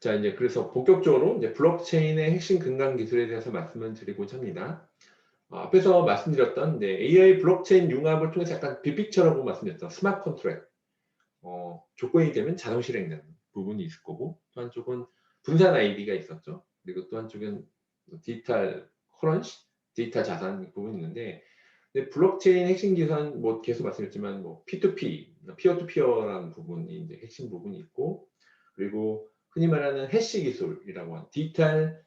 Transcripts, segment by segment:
자, 이제 그래서 본격적으로 이제 블록체인의 핵심 근간 기술에 대해서 말씀을 드리고자 합니다. 앞에서 말씀드렸던 이제 AI 블록체인 융합을 통해서 약간 빅픽처라고 말씀드렸던 스마트 컨트랙, 조건이 되면 자동 실행되는 부분이 있을 거고, 또 한쪽은 분산 아이디가 있었죠. 그리고 또 한쪽은 디지털 커런시, 디지털 자산 부분이 있는데, 근데 블록체인 핵심 기술은 뭐 계속 말씀드렸지만 뭐 P2P, 피어2피어라는 부분이 이제 핵심 부분이 있고, 그리고 흔히 말하는 해시 기술이라고 하는 디지털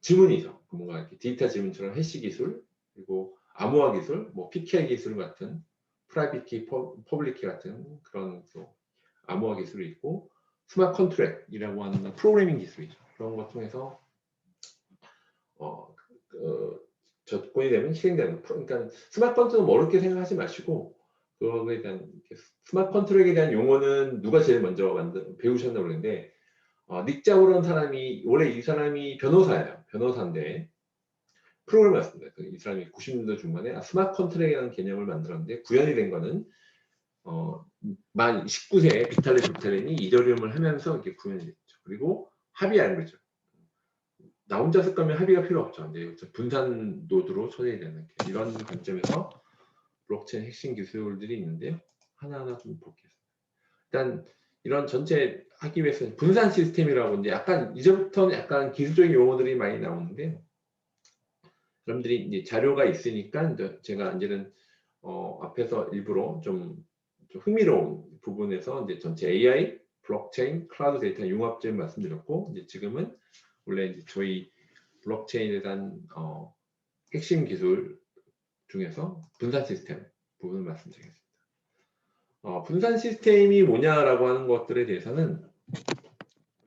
지문이죠. 뭔가 이렇게 디지털 지문처럼 해시 기술, 그리고 암호화 기술, 뭐 PKI 기술 같은 프라이빗 키, 퍼블릭 키 같은 그런 또 암호화 기술이 있고, 스마트 컨트랙이라고 하는 프로그래밍 기술이죠. 그런 것 통해서 접근이 되면 실행되는. 그러니까 스마트 컨트랙은 뭐 어렵게 생각하지 마시고, 그거에 대한 스마트 컨트랙에 대한 용어는 누가 제일 먼저 배우셨나 그러는데, 닉 자우라는 사람이, 원래 이 사람이 변호사예요. 변호사인데 프로그래머였습니다. 이 사람이 90년대 중반에 스마트 컨트랙이라는 개념을 만들었는데, 구현이 된 거는 만 19세에 비탈리 부테린이 이더리움을 하면서 이렇게 구현이 됐죠. 그리고 합의한 거죠. 나 혼자 쓸 거면 합의가 필요 없죠. 이제 분산 노드로 처리해야 되는 이런 관점에서 블록체인 핵심 기술들이 있는데요. 하나하나 좀 볼게요. 일단 이런 전체 하기 위해서 분산 시스템이라고 이제 약간 이제부터는 약간 기술적인 용어들이 많이 나오는데, 여러분들이 이제 자료가 있으니까 이제 제가 이제는 앞에서 일부러 좀 흥미로운 부분에서 이제 전체 AI, 블록체인, 클라우드 데이터 융합점 말씀드렸고, 이제 지금은 원래 이제 저희 블록체인에 대한 핵심 기술 중에서 분산 시스템 부분을 말씀드리겠습니다. 분산 시스템이 뭐냐라고 하는 것들에 대해서는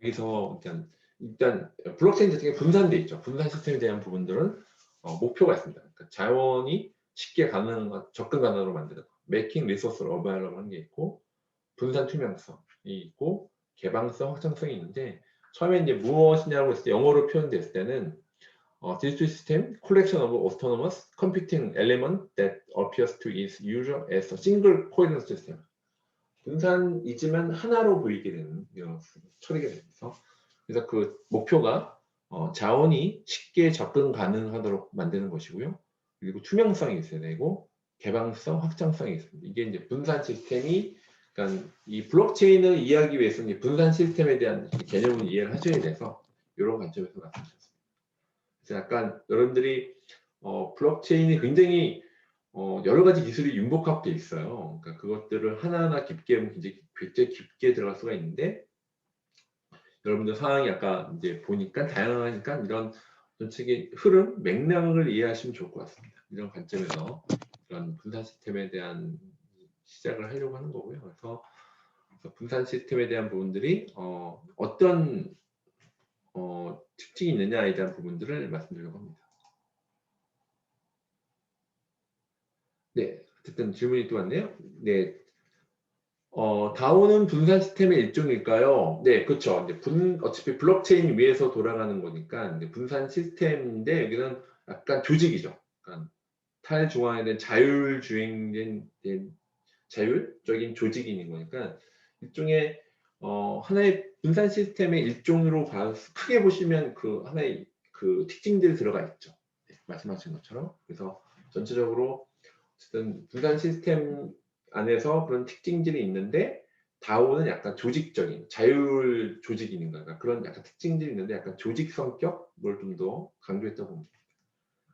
여기서 일단 블록체인 자체가 분산돼 있죠. 분산 시스템에 대한 부분들은 목표가 있습니다. 그러니까 자원이 쉽게 접근 가능으로 만드는 거, making resource available 하는 게 있고, 분산 투명성이 있고, 개방성, 확장성이 있는데, 처음에 이제 무엇이냐고 했을 때 영어로 표현됐을 때는 digital system, collection of autonomous computing element that appears to its user as a single coherent system. 분산이지만 하나로 보이게 되는 처리가 되면서, 그래서 그 목표가 자원이 쉽게 접근 가능하도록 만드는 것이고요. 그리고 투명성이 있어야 되고, 개방성, 확장성이 있습니다. 이게 이제 분산 시스템이, 그러니까 이 블록체인을 이해하기 위해서는 분산 시스템에 대한 개념을 이해를 하셔야 돼서 이런 관점에서 말씀드렸습니다. 그래서 약간 여러분들이 블록체인이 굉장히 여러 가지 기술이 융복합되어 있어요. 그러니까 그것들을 하나하나 깊게 굉장히 깊게 들어갈 수가 있는데, 여러분들 상황이 약간 이제 보니까 다양하니까 이런 전체적인 흐름, 맥락을 이해하시면 좋을 것 같습니다. 이런 관점에서 이런 분산 시스템에 대한 시작을 하려고 하는 거고요. 그래서 분산 시스템에 대한 부분들이 어떤 특징이 있느냐에 대한 부분들을 말씀드리려고 합니다. 네, 어쨌든 질문이 또 왔네요. 네, 다오는 분산 시스템의 일종일까요? 네, 그렇죠. 이제 어차피 블록체인 위에서 돌아가는 거니까 이제 분산 시스템인데, 여기는 약간 조직이죠. 약간 탈중앙에 대한 자율주행된 자율적인 조직이 있는 거니까 일종의 하나의 분산 시스템의 일종으로 크게 보시면 그 하나의 그 특징들이 들어가 있죠. 네, 말씀하신 것처럼. 그래서 전체적으로 어쨌든 분산 시스템 안에서 그런 특징들이 있는데, 다오는 약간 조직적인 자율 조직이 있는 거니까 그런 약간 특징들이 있는데 약간 조직 성격을 좀 더 강조했다고 봅니다.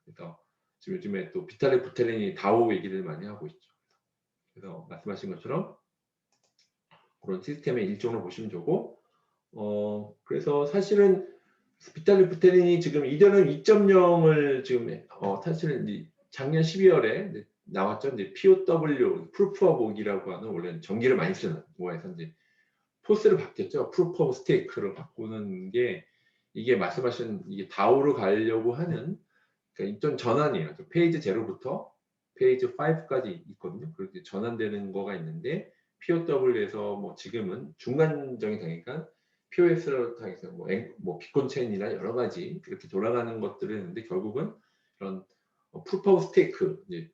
그래서 지금 요즘에 또 비탈릭 부테린이 다오 얘기를 많이 하고 있죠. 그래서 말씀하신 것처럼 그런 시스템의 일종으로 보시면 좋고, 그래서 사실은 비탈릭 부테린이 지금 이더리움 2.0을 지금 사실은 작년 12월에 나왔죠. 이제 POW, Proof of Work이라고 하는, 원래는 전기를 많이 쓰는 거에서 이제 포스를 바뀌었죠. Proof of Stake를 바꾸는 게, 이게 말씀하신 이게 다오로 가려고 하는, 그러니까 좀 전환이에요. 페이지 0부터 페이지 5까지 있거든요. 그렇게 전환되는 거가 있는데, POW에서 뭐 지금은 중간적인 단계니까 POS로 통해서 뭐 비콘 체인이나 여러 가지 이렇게 돌아가는 것들을 했는데, 결국은 그런 Proof of Stake, 이제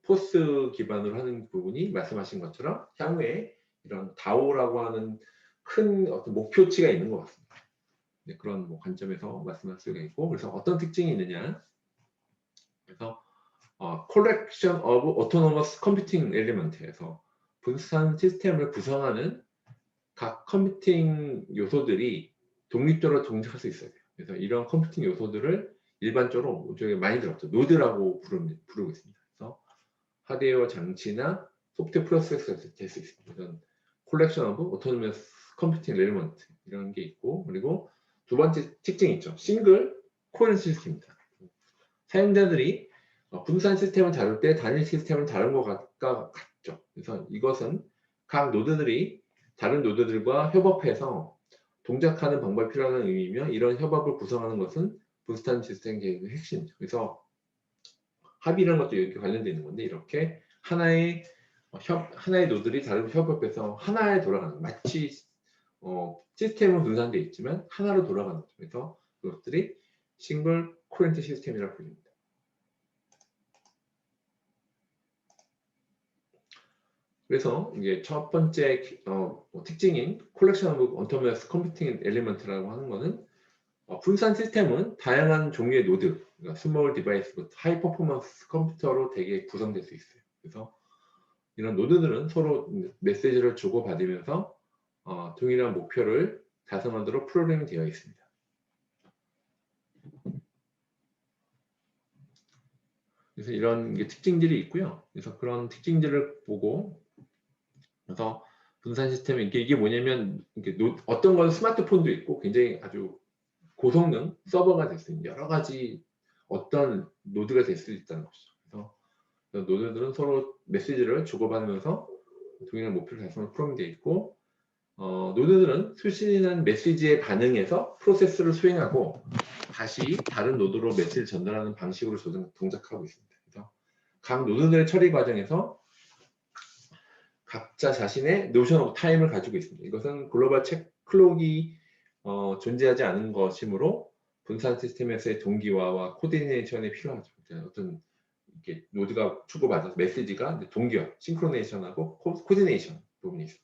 포스 기반으로 하는 부분이 말씀하신 것처럼 향후에 이런 다오라고 하는 큰 어떤 목표치가 있는 것 같습니다. 네, 그런 뭐 관점에서 말씀할 수가 있고, 그래서 어떤 특징이 있느냐. 그래서 Collection of Autonomous Computing Element에서 분산 시스템을 구성하는 각 컴퓨팅 요소들이 독립적으로 동작할 수 있어요. 그래서 이런 컴퓨팅 요소들을 일반적으로 저기 많이 들었죠. 노드라고 부르고 있습니다. 그래서 하드웨어 장치나 소프트웨어 프로세서가 될 수 있습니다. 이런 콜렉션 오브 오토노머스 컴퓨팅 엘리먼트 이런 게 있고, 그리고 두 번째 특징이 있죠. 싱글 코어 시스템입니다. 사용자들이 분산 시스템을 다룰 때 단일 시스템을 다룬 것과 같죠. 그래서 이것은 각 노드들이 다른 노드들과 협업해서 동작하는 방법이 필요하다는 의미이며, 이런 협업을 구성하는 것은 분산 시스템 계획의 핵심이죠. 그래서 합의라는 것도 이렇게 관련되어 있는 건데, 이렇게 하나의 노드들이 다른 협업해서 하나에 돌아가는, 마치 시스템은 분산되어 있지만 하나로 돌아가는 거죠. 그래서 그것들이 싱글 코렌트 시스템이라고 불립니다. 그래서 이게 첫 번째 특징인 콜렉션 오브 autonomous computing element라고 하는 거는, 분산 시스템은 다양한 종류의 노드, 그러니까 스몰 디바이스부터 하이 퍼포먼스 컴퓨터로 되게 구성될 수 있어요. 그래서 이런 노드들은 서로 메시지를 주고받으면서 동일한 목표를 달성하도록 프로그래밍 되어 있습니다. 그래서 이런 특징들이 있고요. 그래서 그런 특징들을 보고, 그래서 분산 시스템 이게 뭐냐면, 어떤 건 스마트폰도 있고 굉장히 아주 고성능 서버가 될 수 있는 여러 가지 어떤 노드가 될 수 있다는 것이죠. 그래서 노드들은 서로 메시지를 주고받으면서 동일한 목표를 달성하는 프로그램이 되어 있고, 노드들은 수신한 메시지에 반응해서 프로세스를 수행하고 다시 다른 노드로 메시지를 전달하는 방식으로 동작하고 있습니다. 그래서 각 노드들의 처리 과정에서 각자 자신의 노션 오브 타임을 가지고 있습니다. 이것은 글로벌 클록이 존재하지 않은 것이므로 분산 시스템에서의 동기화와 코디네이션이 필요하죠. 어떤 이렇게 노드가 주고받아서 메시지가 동기화, 싱크로네이션하고 코디네이션 부분이 있습니다.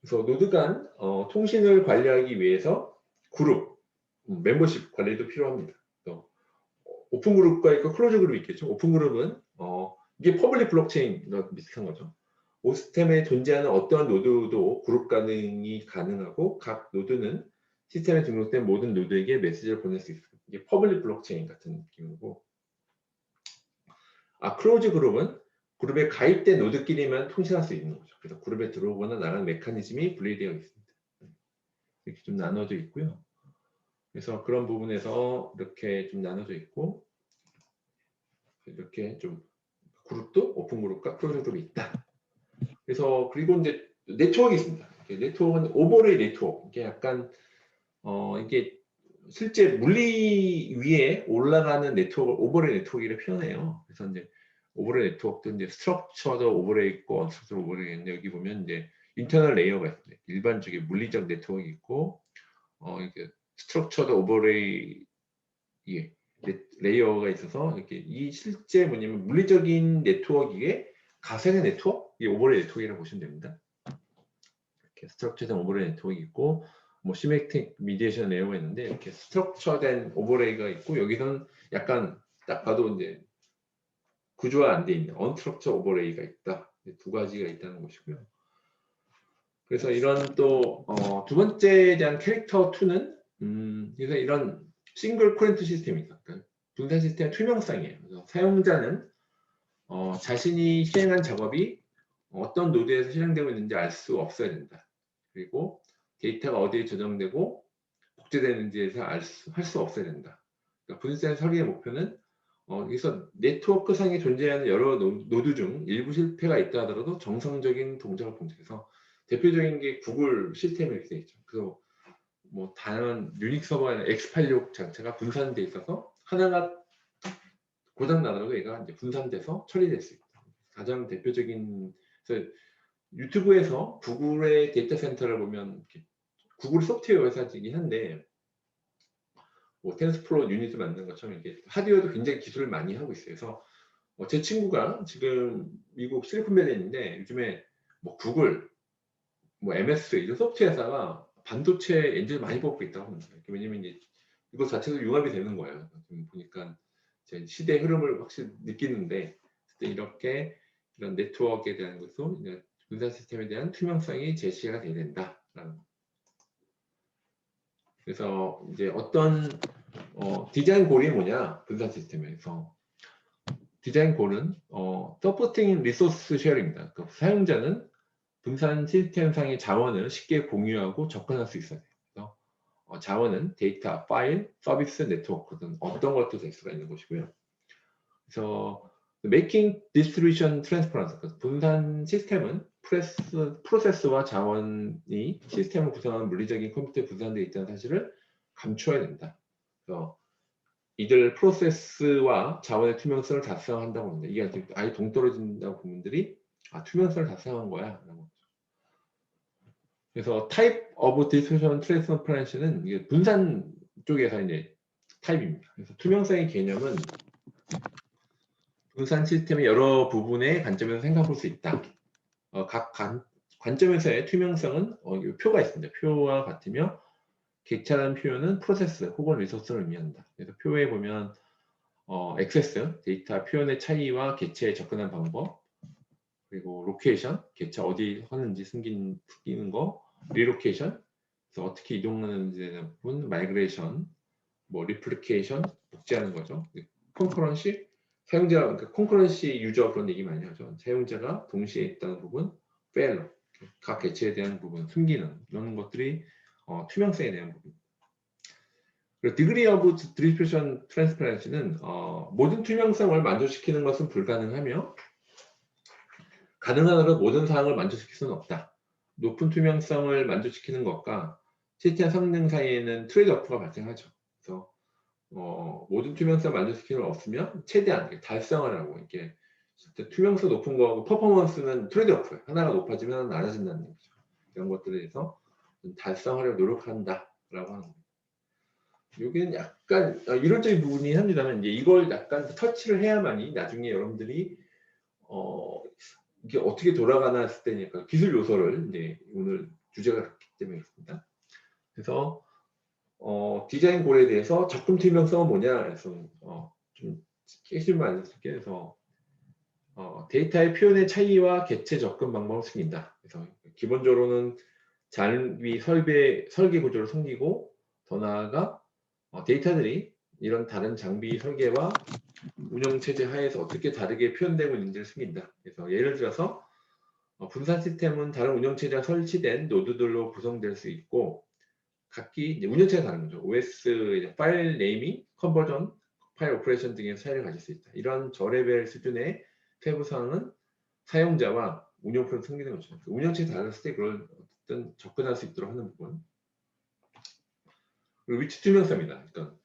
그래서 노드 간 통신을 관리하기 위해서 그룹, 멤버십 관리도 필요합니다. 오픈 그룹과 있고 클로즈 그룹이 있겠죠. 오픈 그룹은 이게 퍼블릭 블록체인과 비슷한 거죠. 시스템에 존재하는 어떠한 노드도 그룹 가능이 가능하고, 각 노드는 시스템에 등록된 모든 노드에게 메시지를 보낼 수 있습니다. 이게 퍼블릭 블록체인 같은 느낌이고, 클로즈 그룹은 그룹에 가입된 노드끼리만 통신할 수 있는 거죠. 그래서 그룹에 들어오거나 나가는 메커니즘이 분리되어 있습니다. 이렇게 좀 나눠져 있고요. 그래서 그런 부분에서 이렇게 좀 나눠져 있고, 이렇게 좀 그룹도 오픈 그룹과 클로즈 그룹이 있다. 그래서 그리고 이제 네트워크가 있습니다. 네트워크는 오버레이 네트워크. 이게 약간 이게 실제 물리 위에 올라가는 네트워크를 오버레이 네트워크를 표현해요. 그래서 이제 오버레이 네트워크도 이제 스트럭처도 오버레이 있고 언스트럭처도 오버레이 있는데, 여기 보면 이제 인터널 레이어가 있습니다. 일반적인 물리적 네트워크 있고, 이렇게 스트럭처도 오버레이 레이어가 있어서, 이렇게 이 실제 뭐냐면 물리적인 네트워크에 가상의 네트워크, 이 오버레이 네트워크라고 보시면 됩니다. 이렇게 스트럭처된 오버레이 네트워크 있고, 뭐 시메트릭 미디에이션 레이어가 있는데, 이렇게 스트럭처된 오버레이가 있고, 여기서는 약간 딱 봐도 이제 구조화 안 돼 있는 언스트럭처 오버레이가 있다. 두 가지가 있다는 것이고요. 그래서 이런 또 두 번째에 대한 캐릭터 2는 그래서 이런 싱글 코렌트 시스템입니다. 그러니까 분산 시스템의 투명성이에요. 그래서 사용자는 자신이 실행한 작업이 어떤 노드에서 실행되고 있는지 알 수 없어야 된다. 그리고 데이터가 어디에 저장되고 복제되는지에서 할 수 없어야 된다. 그러니까 분산 설계의 목표는 여기서 네트워크 상에 존재하는 여러 노드 중 일부 실패가 있다 하더라도 정상적인 동작을 봉착해서, 대표적인 게 구글 시스템이 이렇게 되어 있죠. 그래서 뭐 다양한 유닉 서버나 x86 장치가 분산돼 있어서 하나가 고장 나더라도 얘가 이제 분산돼서 처리될 수 있다. 가장 대표적인, 그래서 유튜브에서 구글의 데이터 센터를 보면 구글 소프트웨어 회사이긴 한데, 뭐 텐스플로우 유닛을 만드는 것처럼 이렇게 하드웨어도 굉장히 기술을 많이 하고 있어요. 그래서 제 친구가 지금 미국 실리콘밸리에 있는데, 요즘에 뭐 구글, 뭐 MS 이런 소프트웨어 회사가 반도체 엔진을 많이 뽑고 있다고 합니다. 왜냐면 이제 이거 자체도 융합이 되는 거예요. 지금 보니까 제 시대의 흐름을 확실히 느끼는데 이렇게 이런 네트워크에 대한 것도 이제 분산 시스템에 대한 투명성이 제시가 돼야 된다라는 거. 그래서 이제 어떤 디자인 골이 뭐냐 분산 시스템에서 디자인 골은 서포팅 리소스 쉐어링입니다. 그러니까 사용자는 분산 시스템상의 자원을 쉽게 공유하고 접근할 수 있어야 돼요. 그래서 자원은 데이터, 파일, 서비스, 네트워크 등 어떤 것도 될 수가 있는 것이고요. 그래서 making distribution transparent, 그러니까 분산 시스템은 프로세스와 자원이 시스템을 구성하는 물리적인 컴퓨터에 분산되어 있다는 사실을 감춰야 된다. 그래서 이들 프로세스와 자원의 투명성을 달성한다고 합니다. 이게 아예 동떨어진다고 부분들이 투명성을 달성한 거야. 그래서 type of distribution transparency는 이게 분산 쪽에서 이제 타입입니다. 그래서 투명성의 개념은 분산 시스템의 여러 부분의 관점에서 생각할 수 있다. 각 관점에서의 투명성은 표가 있습니다. 표와 같으며 객차라는 표현은 프로세스 혹은 리소스를 의미한다. 그래서 표에 보면 액세스, 데이터 표현의 차이와 객체에 접근한 방법, 그리고 로케이션, 객차 어디 하는지 숨기는 거, 리로케이션, 그래서 어떻게 이동하는지에 대한 부분, 마이그레이션, 뭐 리플리케이션, 복제하는 거죠. 콘커런시, 사용자, 그러니까 콘커런시 유저 그런 얘기 많이 하죠. 사용자가 동시에 있다는 부분, 페일러, 각 객체에 대한 부분, 숨기는 이런 것들이 투명성에 대한 부분. 그리고 degree of distribution transparency는 모든 투명성을 만족시키는 것은 불가능하며 가능한 한으로 모든 사항을 만족시킬 수는 없다. 높은 투명성을 만족시키는 것과 시스템 성능 사이에는 트레이드오프가 발생하죠. 그래서 모든 투명성 만족시키는 건 없으면 최대한 달성하라고 이렇게 투명성 높은 거하고 퍼포먼스는 트레이드오프예요. 하나가 높아지면 하나는 낮아진다는 얘기죠. 이런 것들에 대해서 달성하려고 노력한다라고 하는 겁니다. 여기는 약간 이론적인 부분이 합니다만 이제 이걸 약간 터치를 해야만이 나중에 여러분들이 이게 어떻게 돌아가나 했을 때니까 기술 요소를 이제 오늘 주제가 그렇기 때문에 있습니다. 그래서 디자인 골에 대해서 접근 투명성은 뭐냐 해서 좀 핵심을 알려드릴게요. 그래서 데이터의 표현의 차이와 객체 접근 방법을 숨긴다. 그래서 기본적으로는 장비 설계 구조를 숨기고 더 나아가 데이터들이 이런 다른 장비 설계와 운영체제 하에서 어떻게 다르게 표현되고 있는지를 숨긴다. 그래서 예를 들어서 분산 시스템은 다른 운영체제가 설치된 노드들로 구성될 수 있고 각기 이제 운영체가 다른 거죠. OS 파일 네이밍, 컨버전, 파일 오퍼레이션 등의 차이를 가질 수 있다. 이런 저레벨 수준의 세부사항은 사용자와 운영표를 숨기는 거죠. 운영체가 달랐을 때 그걸 어쨌든 접근할 수 있도록 하는 부분. 그리고 위치 투명성입니다. 그러니까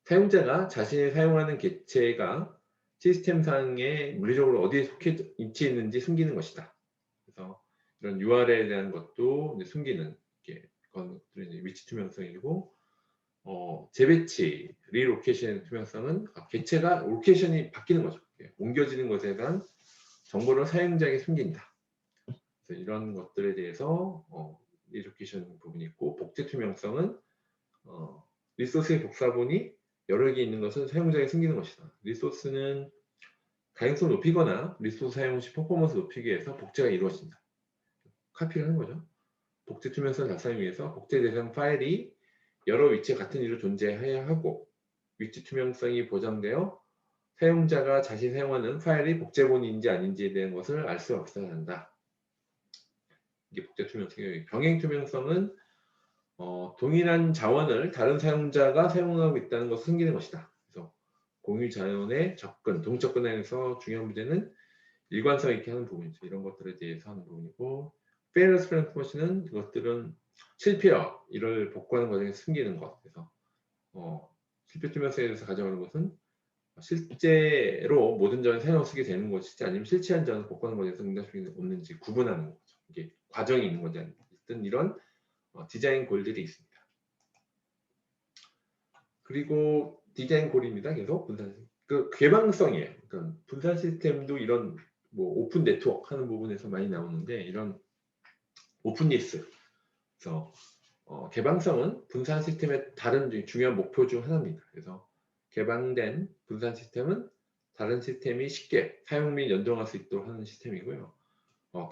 사용자가 자신이 사용하는 객체가 시스템상에 물리적으로 어디에 속해 위치해 있는지 숨기는 것이다. 그래서 이런 URL에 대한 것도 이제 숨기는 것들이 위치 투명성이고 재배치, 리로케이션 투명성은 객체가 로케이션이 바뀌는 거죠. 옮겨지는 것에 대한 정보를 사용자에게 숨긴다. 그래서 이런 것들에 대해서 리로케이션 부분이 있고 복제 투명성은 리소스의 복사본이 여러 개 있는 것은 사용자에게 숨기는 것이다. 리소스는 가용성을 높이거나 리소스 사용 시 퍼포먼스 높이기 위해서 복제가 이루어진다. 카피를 하는 거죠. 복제 투명성을 달성하기 위해서 복제 대상 파일이 여러 위치에 같은 위로 존재해야 하고 위치 투명성이 보장되어 사용자가 자신이 사용하는 파일이 복제본인지 아닌지에 대한 것을 알 수 없어야 한다. 이게 복제 투명성이에요. 병행 투명성은 동일한 자원을 다른 사용자가 사용하고 있다는 것을 숨기는 것이다. 그래서 공유 자원의 접근, 동접근에서 중요한 문제는 일관성 있게 하는 부분이죠. 이런 것들에 대해서 하는 부분이고 failure transformation은 이것들은 실패와 이를 복구하는 과정에 숨기는 것. 그래서 실패 투명성에 대해서 가져가는 것은 실제로 모든 전을 사용을 쓰게 되는 것이지 아니면 실체한 전을 복구하는 과정에서 응답이 없는지 구분하는 거죠. 이게 과정이 있는 거지 않든 이런 디자인 골들이 있습니다. 그리고 디자인 골입니다. 계속 분산 개방성이에요. 그러니까 분산 시스템도 이런 뭐 오픈 네트워크 하는 부분에서 많이 나오는데 이런 오픈니스, 그래서 개방성은 분산 시스템의 다른 중요한 목표 중 하나입니다. 그래서 개방된 분산 시스템은 다른 시스템이 쉽게 사용 및 연동할 수 있도록 하는 시스템이고요.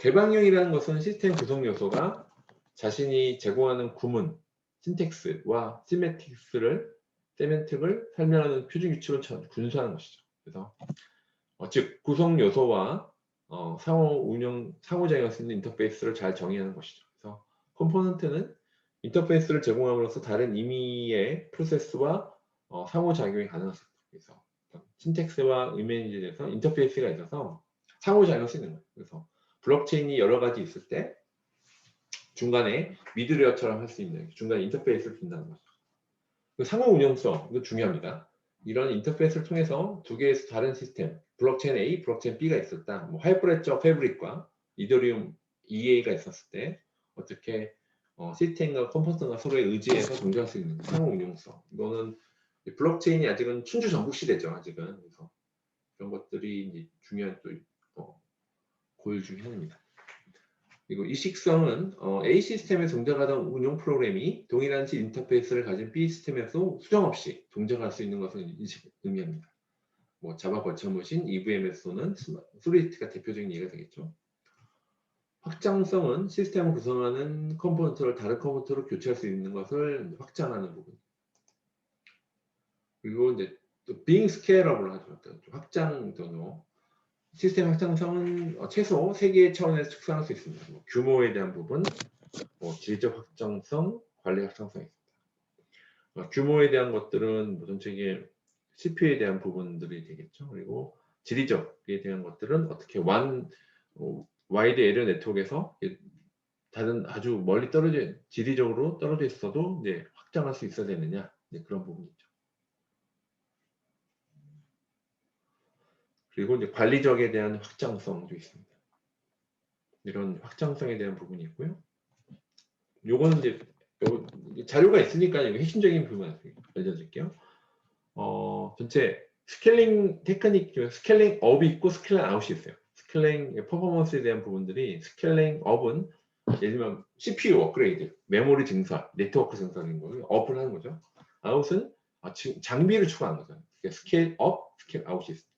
개방형이라는 것은 시스템 구성 요소가 자신이 제공하는 구문, 신텍스와 세멘틱을 설명하는 표준 규칙을 준수하는 것이죠. 그래서 즉 구성 요소와 상호작용할 수 있는 인터페이스를 잘 정의하는 것이죠. 그래서 컴포넌트는 인터페이스를 제공함으로써 다른 임의의 프로세스와 상호작용이 가능합니다. 그래서 신텍스와 이미지에서 인터페이스가 있어서 상호작용할 수 있는 거예요. 그래서 블록체인이 여러 가지 있을 때 중간에 미드레어처럼 할 수 있는 중간에 인터페이스를 준다는 거죠. 상호 운용성, 이거 중요합니다. 이런 인터페이스를 통해서 두 개의 다른 시스템, 블록체인 A, 블록체인 B가 있었다. 뭐 하이퍼레저 패브릭과 이더리움 EA가 있었을 때 어떻게 시스템과 컴포넌트가 서로에 의지해서 동조할 수 있는 상호 운용성. 이거는 블록체인이 아직은 춘추전국 시대죠. 아직은. 그래서 그런 것들이 이제 중요한 또 고유 중에 하나입니다. 그리고 이식성은 A 시스템에 동작하던 운용 프로그램이 동일한 식 인터페이스를 가진 B 시스템에서 수정 없이 동작할 수 있는 것을 의미합니다. 뭐 자바 버처 머신, EVM에서는 솔리디티가 대표적인 예가 되겠죠. 확장성은 시스템을 구성하는 컴포넌트를 다른 컴포넌트로 교체할 수 있는 것을 확장하는 부분. 그리고 이제 또 being scalable 하죠. 확장 전후. 시스템 확장성은 최소 3개의 차원에서 측정할 수 있습니다. 뭐 규모에 대한 부분, 질적 확장성, 관리 확장성이 있습니다. 규모에 대한 것들은 전체적인 CPU에 대한 부분들이 되겠죠. 그리고 지리적에 대한 것들은 어떻게 와이드 에리어 네트워크에서 다른 아주 멀리 지리적으로 떨어져 있어도 이제 확장할 수 있어야 되느냐, 그런 부분이죠. 그리고 이제 관리적에 대한 확장성도 있습니다. 이런 확장성에 대한 부분이 있고요. 요거는 이제 자료가 있으니까 핵심적인 부분 알려드릴게요. 전체 스케일링 테크닉 중에 스케일링 업이 있고 스케일링 아웃이 있어요. 스케일링 퍼포먼스에 대한 부분들이 스케일링 업은 예를 들면 CPU 업그레이드, 메모리 증설, 네트워크 증설인 거고요. 업을 하는 거죠. 아웃은 장비를 추가하는 거죠. 스케일 업, 스케일 아웃이 있어요.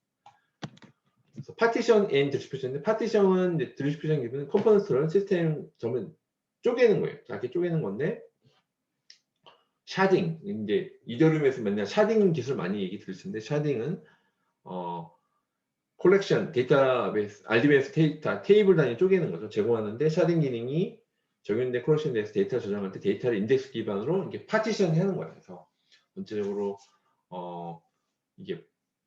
그래서 파티션 앤 디스트리뷰션인데 파티션은 디스트리뷰션 기분은 컴포넌트를 시스템 점을 쪼개는 거예요. 작게 쪼개는 건데 샤딩, 이제 이더리움에서 맨날 샤딩 기술 많이 얘기 들을 텐데 샤딩은 콜렉션, 데이터베이스, RDB에서 테이블 단위 쪼개는 거죠. 제공하는데 샤딩 기능이 적용된 콜렉션에 대해서 데이터 저장할 때 데이터를 인덱스 기반으로 이게 파티션 하는 거예요. 그래서 전체적으로 이게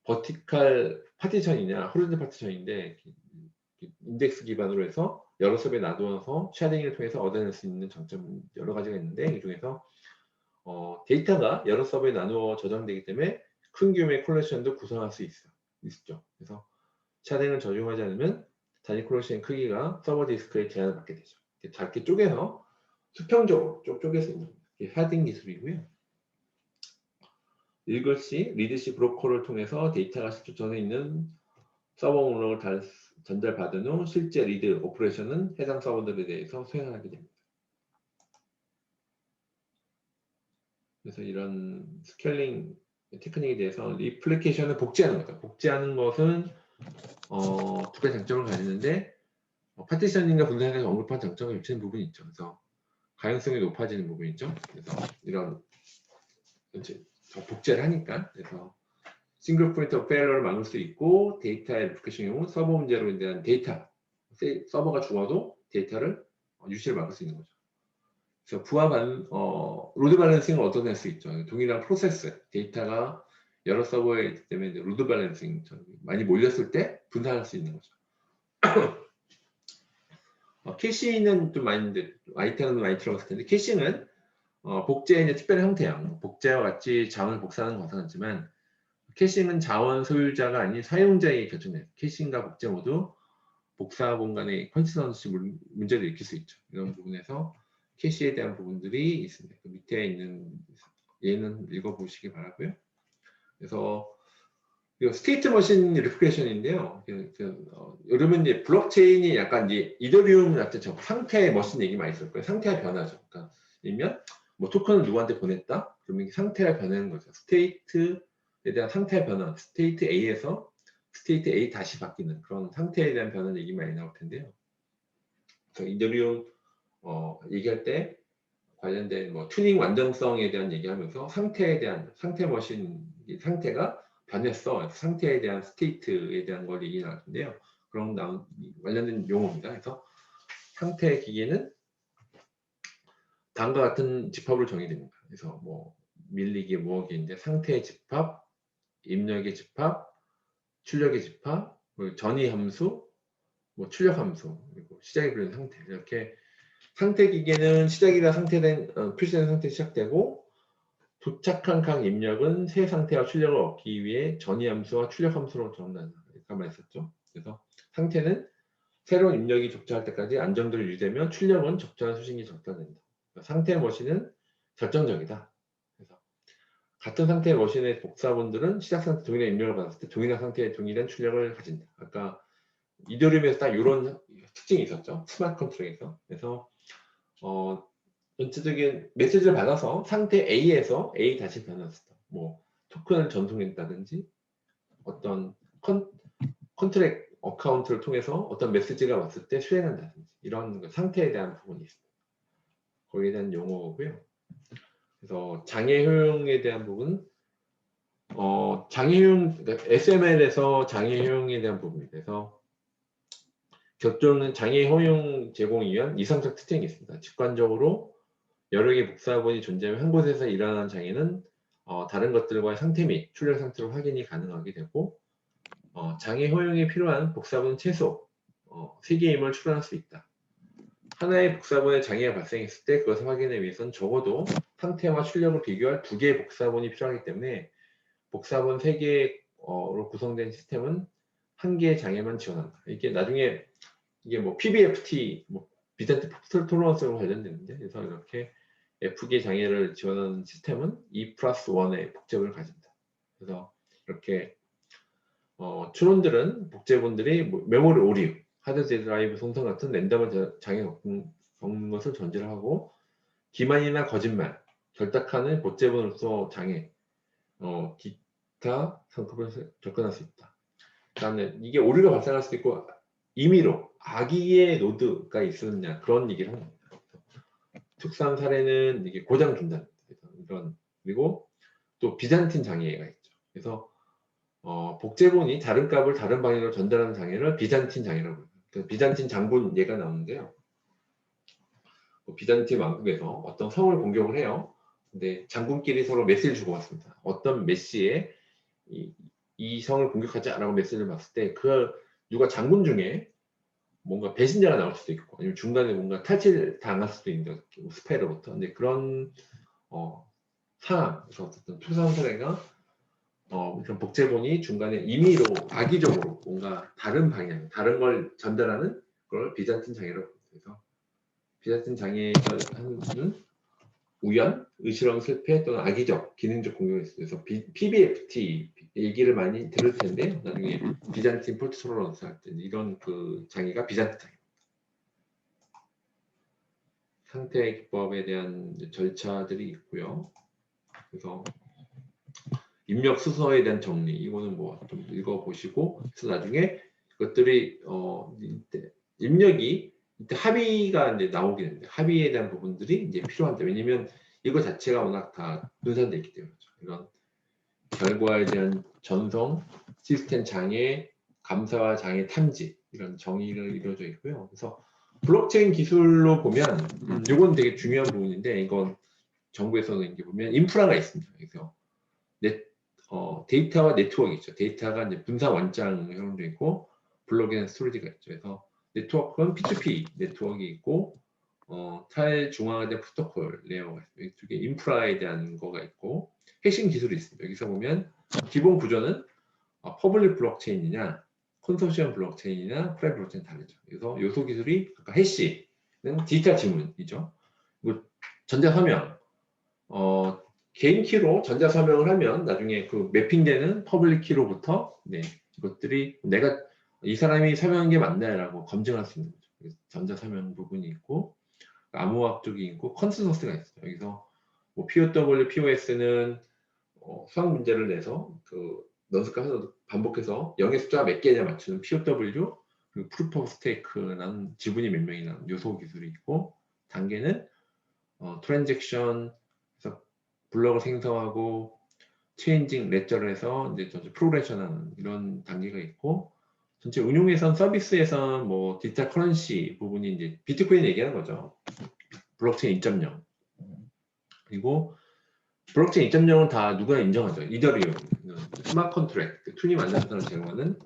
버티칼 파티션이냐 호리존탈 파티션인데 인덱스 기반으로 해서 여러 서버에 놔두어서 쉐어링을 통해서 얻어낼 수 있는 장점 여러 가지가 있는데 이 중에서 데이터가 여러 서버에 나누어 저장되기 때문에 큰 규모의 콜렉션도 구성할 수 있죠. 그래서 쉐어링을 적용하지 않으면 단위 콜렉션 크기가 서버 디스크에 제한을 받게 되죠. 작게 쪼개서 수평적으로 쪼갤 수 있는 게 쉐어링 기술이고요. 읽을 시, 리드 시 브로커를 통해서 데이터가 실제 전에 있는 서버 목록을 전달받은 후 실제 리드 오퍼레이션은 해당 서버들에 대해서 수행하게 됩니다. 그래서 이런 스케일링 테크닉에 대해서 리플리케이션을 복제하는 거죠. 복제하는 것은 두 가지 장점을 가지는데 파티셔닝과 분산에서 언급한 장점을 겹치는 부분이 있죠. 그래서 가용성이 높아지는 부분이 있죠. 그래서 이런 더 복제를 하니까 그래서 싱글 포인트 오브 페일러를 막을 수 있고 데이터의 리플리케이션 경우 서버 문제로 인한 데이터 서버가 죽어도 데이터를 유실을 막을 수 있는 거죠. 그래서 로드 밸런싱을 얻어낼 수 있죠. 동일한 프로세스 데이터가 여러 서버에 있기 때문에 로드 밸런싱 많이 몰렸을 때 분산할 수 있는 거죠. 캐시는 좀 아이템은 많이 들어갔을 텐데 캐시는 복제의 이제 특별한 형태야. 복제와 같이 자원을 복사하는 과정이지만 캐싱은 자원 소유자가 아닌 사용자에게 결정돼요. 캐싱과 복제 모두 복사 공간의 컨시스턴시 문제를 일으킬 수 있죠. 이런 부분에서 캐시에 대한 부분들이 있습니다. 그 밑에 있는 얘는 읽어보시기 바라고요. 그래서 스테이트 머신 리플리케이션인데요. 여러분 이제 블록체인이 약간 이제 이더리움 같은 상태의 머신 얘기 많이 있을 거예요. 상태의 변화죠. 그러니까 예를 들면 뭐 토큰을 누구한테 보냈다? 그러면 상태가 변하는 거죠. 스테이트에 대한 상태 변화, 스테이트 A에서 스테이트 A 다시 바뀌는 그런 상태에 대한 변화 얘기 많이 나올 텐데요. 그래서 이더리움 얘기할 때 관련된 뭐 튜닝 완전성에 대한 얘기하면서 상태에 대한 상태 머신 상태가 변했어. 상태에 대한 스테이트에 대한 걸 얘기 나왔는데요. 그런 관련된 용어입니다. 그래서 상태 기계는 다음과 같은 집합으로 정의됩니다. 그래서 뭐 밀리기, 모으기인데 상태의 집합, 입력의 집합, 출력의 집합, 전위 함수, 뭐 출력 함수, 그리고 시작이 불린 상태. 이렇게 상태 기계는 시작이나 상태된 표시된 상태 시작되고 도착한 각 입력은 새 상태와 출력을 얻기 위해 전위 함수와 출력 함수로 정한다. 이렇게 말했었죠. 그래서 상태는 새로운 입력이 적절할 때까지 안정도를 유지되면 출력은 적절한 수식이 적절된다. 상태 머신은 결정적이다. 그래서 같은 상태의 머신의 복사본들은 시작 상태 동일한 입력을 받았을 때 동일한 상태의 동일한 출력을 가진다. 아까 이더리움에서 딱 이런 특징이 있었죠. 스마트 컨트롤에서. 그래서 전체적인 메시지를 받아서 상태 A에서 A 다시 변환했을 때, 뭐 토큰을 전송했다든지 어떤 컨트랙 어카운트를 통해서 어떤 메시지가 왔을 때 수행한다든지 이런 상태에 대한 부분이 있습니다. 거기에 대한 용어고요. 그래서 장애 효용에 대한 부분, 장애 효용, 그러니까 SML에서 장애 효용에 대한 부분이 돼서 격조는 장애 효용 제공을 위한 이상적 특징이 있습니다. 직관적으로 여러 개의 복사본이 존재하면 한 곳에서 일어나는 장애는 다른 것들과의 상태 및 출력 상태로 확인이 가능하게 되고 장애 효용이 필요한 복사본 최소 3개임을 추론할 수 있다. 하나의 복사본에 장애가 발생했을 때 그것을 확인하기 위해서는 적어도 상태와 출력을 비교할 2개의 복사본이 필요하기 때문에 복사본 3개로 구성된 시스템은 1개의 장애만 지원한다. 이게 나중에 이게 뭐 PBFT, 뭐 비전트 토러런스로 관련되는데 그래서 이렇게 F개 장애를 지원하는 시스템은 2+1의 복제본을 가진다. 그래서 이렇게 추론들은 복제본들이 메모리 오류, 하드 드라이브 손상 같은 랜덤한 장애 겪는 것을 전제를 하고 기만이나 거짓말, 결탁하는 복제본으로서 장애, 기타 성급을 접근할 수 있다. 그다음에 이게 오류가 발생할 수도 있고 임의로 악의의 노드가 있었느냐 그런 얘기를 합니다. 특수한 사례는 이게 고장 중단 이런 그리고 또 비잔틴 장애가 있죠. 그래서 복제본이 다른 값을 다른 방향으로 전달하는 장애를 비잔틴 장애라고 해요. 그러니까 비잔틴 장군 예가 나오는데요. 비잔틴 왕국에서 어떤 성을 공격을 해요. 근데 장군끼리 서로 메시지를 주고받습니다. 어떤 메시에 이 성을 공격하자라고 메시지를 봤을 때 그 누가 장군 중에 뭔가 배신자가 나올 수도 있고 아니면 중간에 뭔가 탈취를 당할 수도 있는 스파이로부터 근데 그런 상황에서 어쨌든 투사한 사례가 그런 복제본이 중간에 임의로 악의적으로 뭔가 다른 방향, 다른 걸 전달하는 걸 비잔틴 장애라고 해서 비잔틴 장애는 우연, 의실험 실패 또는 악의적, 기능적 공격이 있어서 PBFT 얘기를 많이 들을 텐데 나중에 비잔틴 폴트 토러런스 할 때 이런 그 장애가 비잔틴 장애. 상태 기법에 대한 절차들이 있고요. 그래서 입력 수서에 대한 정리 이거는 뭐 좀 읽어보시고 그래서 나중에 그것들이 입력이 이때 합의가 이제 나오게 됩니다. 합의에 대한 부분들이 이제 필요한데 왜냐면 이거 자체가 워낙 다 분산되어 있기 때문에 이런 결과에 대한 전송, 시스템 장애, 감사와 장애 탐지 이런 정의를 이루어져 있고요. 그래서 블록체인 기술로 보면 이건 되게 중요한 부분인데 이건 정부에서는 이게 보면 인프라가 있습니다. 그래서 데이터와 네트워크 있죠. 데이터가 이제 분산 원장 형성되어 있고 블록에는 스토리지가 있죠. 그래서 네트워크는 P2P 네트워크가 있고 탈중앙화된 프로토콜 레이어가 있어요. 이쪽에 인프라에 대한 거가 있고 핵심 기술이 있습니다. 여기서 보면 기본 구조는 퍼블릭 블록체인이냐 컨소시엄 블록체인이나 프라이빗 블록체인 다르죠. 그래서 요소 기술이 아까 해시는 디지털 지문이죠. 그리고 전자서명 개인 키로 전자서명을 하면 나중에 그 매핑되는 퍼블릭 키로부터 이것들이 내가 이 사람이 서명한 게 맞나라고 검증할 수 있는 거죠. 전자서명 부분이 있고 암호학 쪽이 있고 컨센서스가 있어요. 여기서 뭐 POW, POS는 수학 문제를 내서 그 넌스까지 반복해서 0의 숫자가 몇 개냐 맞추는 POW, 그리고 Proof of Stake라는 지분이 몇 명이나 요소 기술이 있고, 단계는 트랜잭션, 그래서 블럭을 생성하고 체인징 레저를 해서 이제 전체 프로그레션하는 이런 단계가 있고, 전체 운용에선 서비스에선 뭐 디지털 커런시 부분이 이제 비트코인 얘기하는 거죠. 블록체인 2.0. 그리고 블록체인 2.0은 다 누가 인정하죠? 이더리움, 스마트 컨트랙트, 툴이 만들어서 제공하는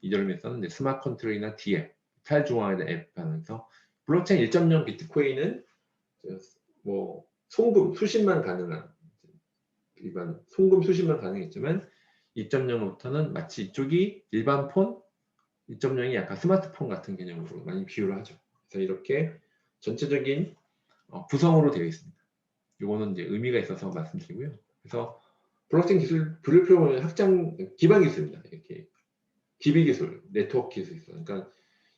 이더리움에서는 이제 스마트 컨트랙이나 DApp, 탈중앙화된 앱 하면서 블록체인 1.0 비트코인은 뭐 송금 수신만 가능한 일반 송금 수신만 가능했지만 2.0부터는 마치 이쪽이 일반 폰, 2.0이 약간 스마트폰 같은 개념으로 많이 비유를 하죠. 그래서 이렇게 전체적인 구성으로 되어 있습니다. 이거는 이제 의미가 있어서 말씀드리고요. 그래서 블록체인 기술 분류표는 확장 기반 기술입니다. 이렇게 DB 기술, 네트워크 기술이 있어요. 그러니까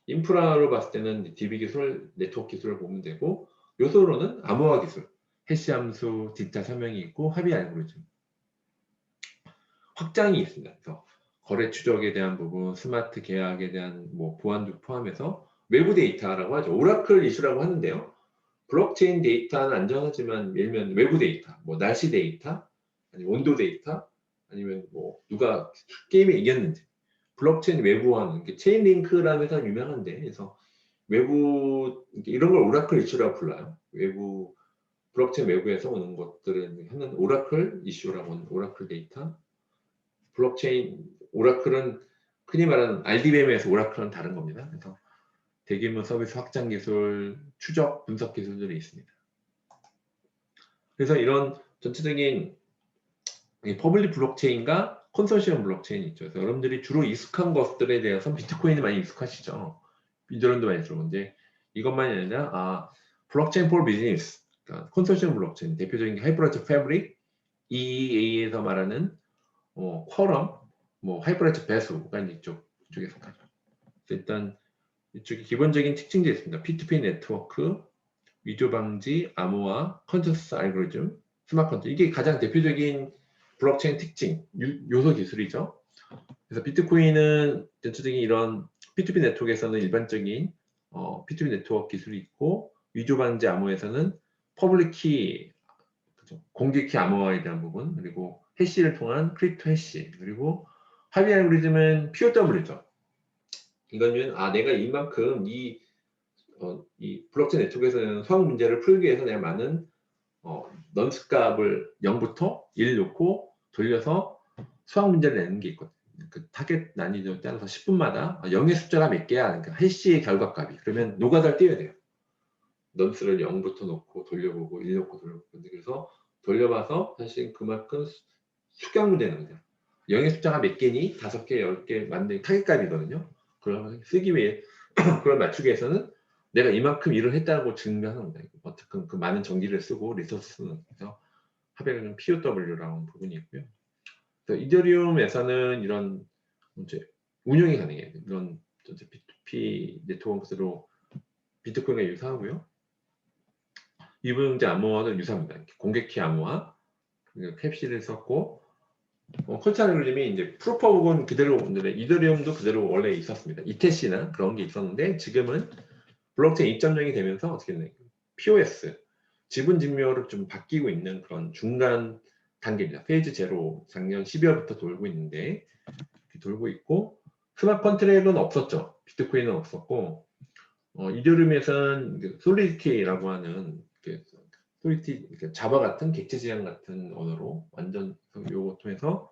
인프라로 봤을 때는 DB 기술, 네트워크 기술을 보면 되고, 요소로는 암호화 기술, 해시 함수, 디지털 설명이 있고, 합의 알고리즘, 확장이 있습니다. 그래서 거래 추적에 대한 부분, 스마트 계약에 대한 뭐 보안도 포함해서 외부 데이터라고 하죠. 오라클 이슈라고 하는데요. 블록체인 데이터는 안전하지만 예를 들면 외부 데이터, 뭐 날씨 데이터, 아니면 온도 데이터, 아니면 뭐 누가 게임에 이겼는지, 블록체인 외부화는 체인 링크라는 회사 유명한데, 그래서 외부 이런 걸 오라클 이슈라고 불러요. 외부 블록체인 외부에서 오는 것들을 하는 오라클 이슈라고 하는 오라클 데이터. 블록체인 오라클은 흔히 말하는 RDBM에서 오라클은 다른 겁니다. 그래서 대규모 서비스 확장 기술, 추적 분석 기술들이 있습니다. 그래서 이런 전체적인 퍼블릭 블록체인과 컨소시엄 블록체인이 있죠. 그래서 여러분들이 주로 익숙한 것들에 대해서 비트코인이 많이 익숙하시죠. 이더리움도 많이 들어오는데 이것만이 아니라 블록체인 for 비즈니스, 그러니까 컨소시엄 블록체인 대표적인 게 하이퍼레드 패브릭, EEA에서 말하는 쿼럼, 뭐 하이퍼레드 배수가 이쪽에 속하죠. 일단 이쪽에 기본적인 특징들이 있습니다. P2P 네트워크, 위조 방지, 암호화, 컨센서스 알고리즘, 스마트 컨트롤. 이게 가장 대표적인 블록체인 특징, 요소 기술이죠. 그래서 비트코인은 전체적인 이런 P2P 네트워크에서는 일반적인 P2P 네트워크 기술이 있고, 위조 방지 암호에서는 퍼블릭 키, 공개 키 암호화에 대한 부분, 그리고 해시를 통한 크립토 해시, 그리고 합의 알고리즘은 POW죠. 이거는 내가 이만큼 이 블록체인 네트워크에서는 수학 문제를 풀기 위해서 내가 많은 넌스 값을 0부터 1 놓고 돌려서 수학 문제를 내는 게 있거든요. 그 타겟 난이도에 따라서 10분마다 0의 숫자가 몇 개야, 그러니까 해시의 결과값이. 그러면 노가다를 띄워야 돼요. 넌스를 0부터 놓고 돌려보고 1 놓고 돌려보고. 그래서 돌려봐서 사실 그만큼 수격 문제는 거죠. 0의 숫자가 몇 개니? 5개, 10개 만든 타겟값이거든요. 그걸 쓰기 위해 그걸 맞추기 위해서는 내가 이만큼 일을 했다고 증명하는 겁니다. 어떻게 그 많은 전기를 쓰고 리소스 쓰는 거죠. 합의는 POW라고 하는 부분이 있고요. 이더리움에서는 이런 이제 운영이 가능해요. 이런 P2P 네트워크로 비트코인과 유사하고요. 이 부분 이제 암호화도 유사합니다. 공개키 암호화, 캡시를 썼고, 컬처 알고리즘이 이제 프루프 오브 건 그대로 오는데 이더리움도 그대로 원래 있었습니다. 이테시나 그런 게 있었는데 지금은 블록체인 2.0이 되면서 어떻게 되나요? POS, 지분 증명으로 좀 바뀌고 있는 그런 중간 단계입니다. 페이지 제로 작년 12월부터 돌고 있는데 돌고 있고, 스마트 컨트랙은 없었죠. 비트코인은 없었고, 이더리움에서는 솔리디티라고 하는 솔리디티, 자바 같은 객체 지향 같은 언어로 완전 요거 통해서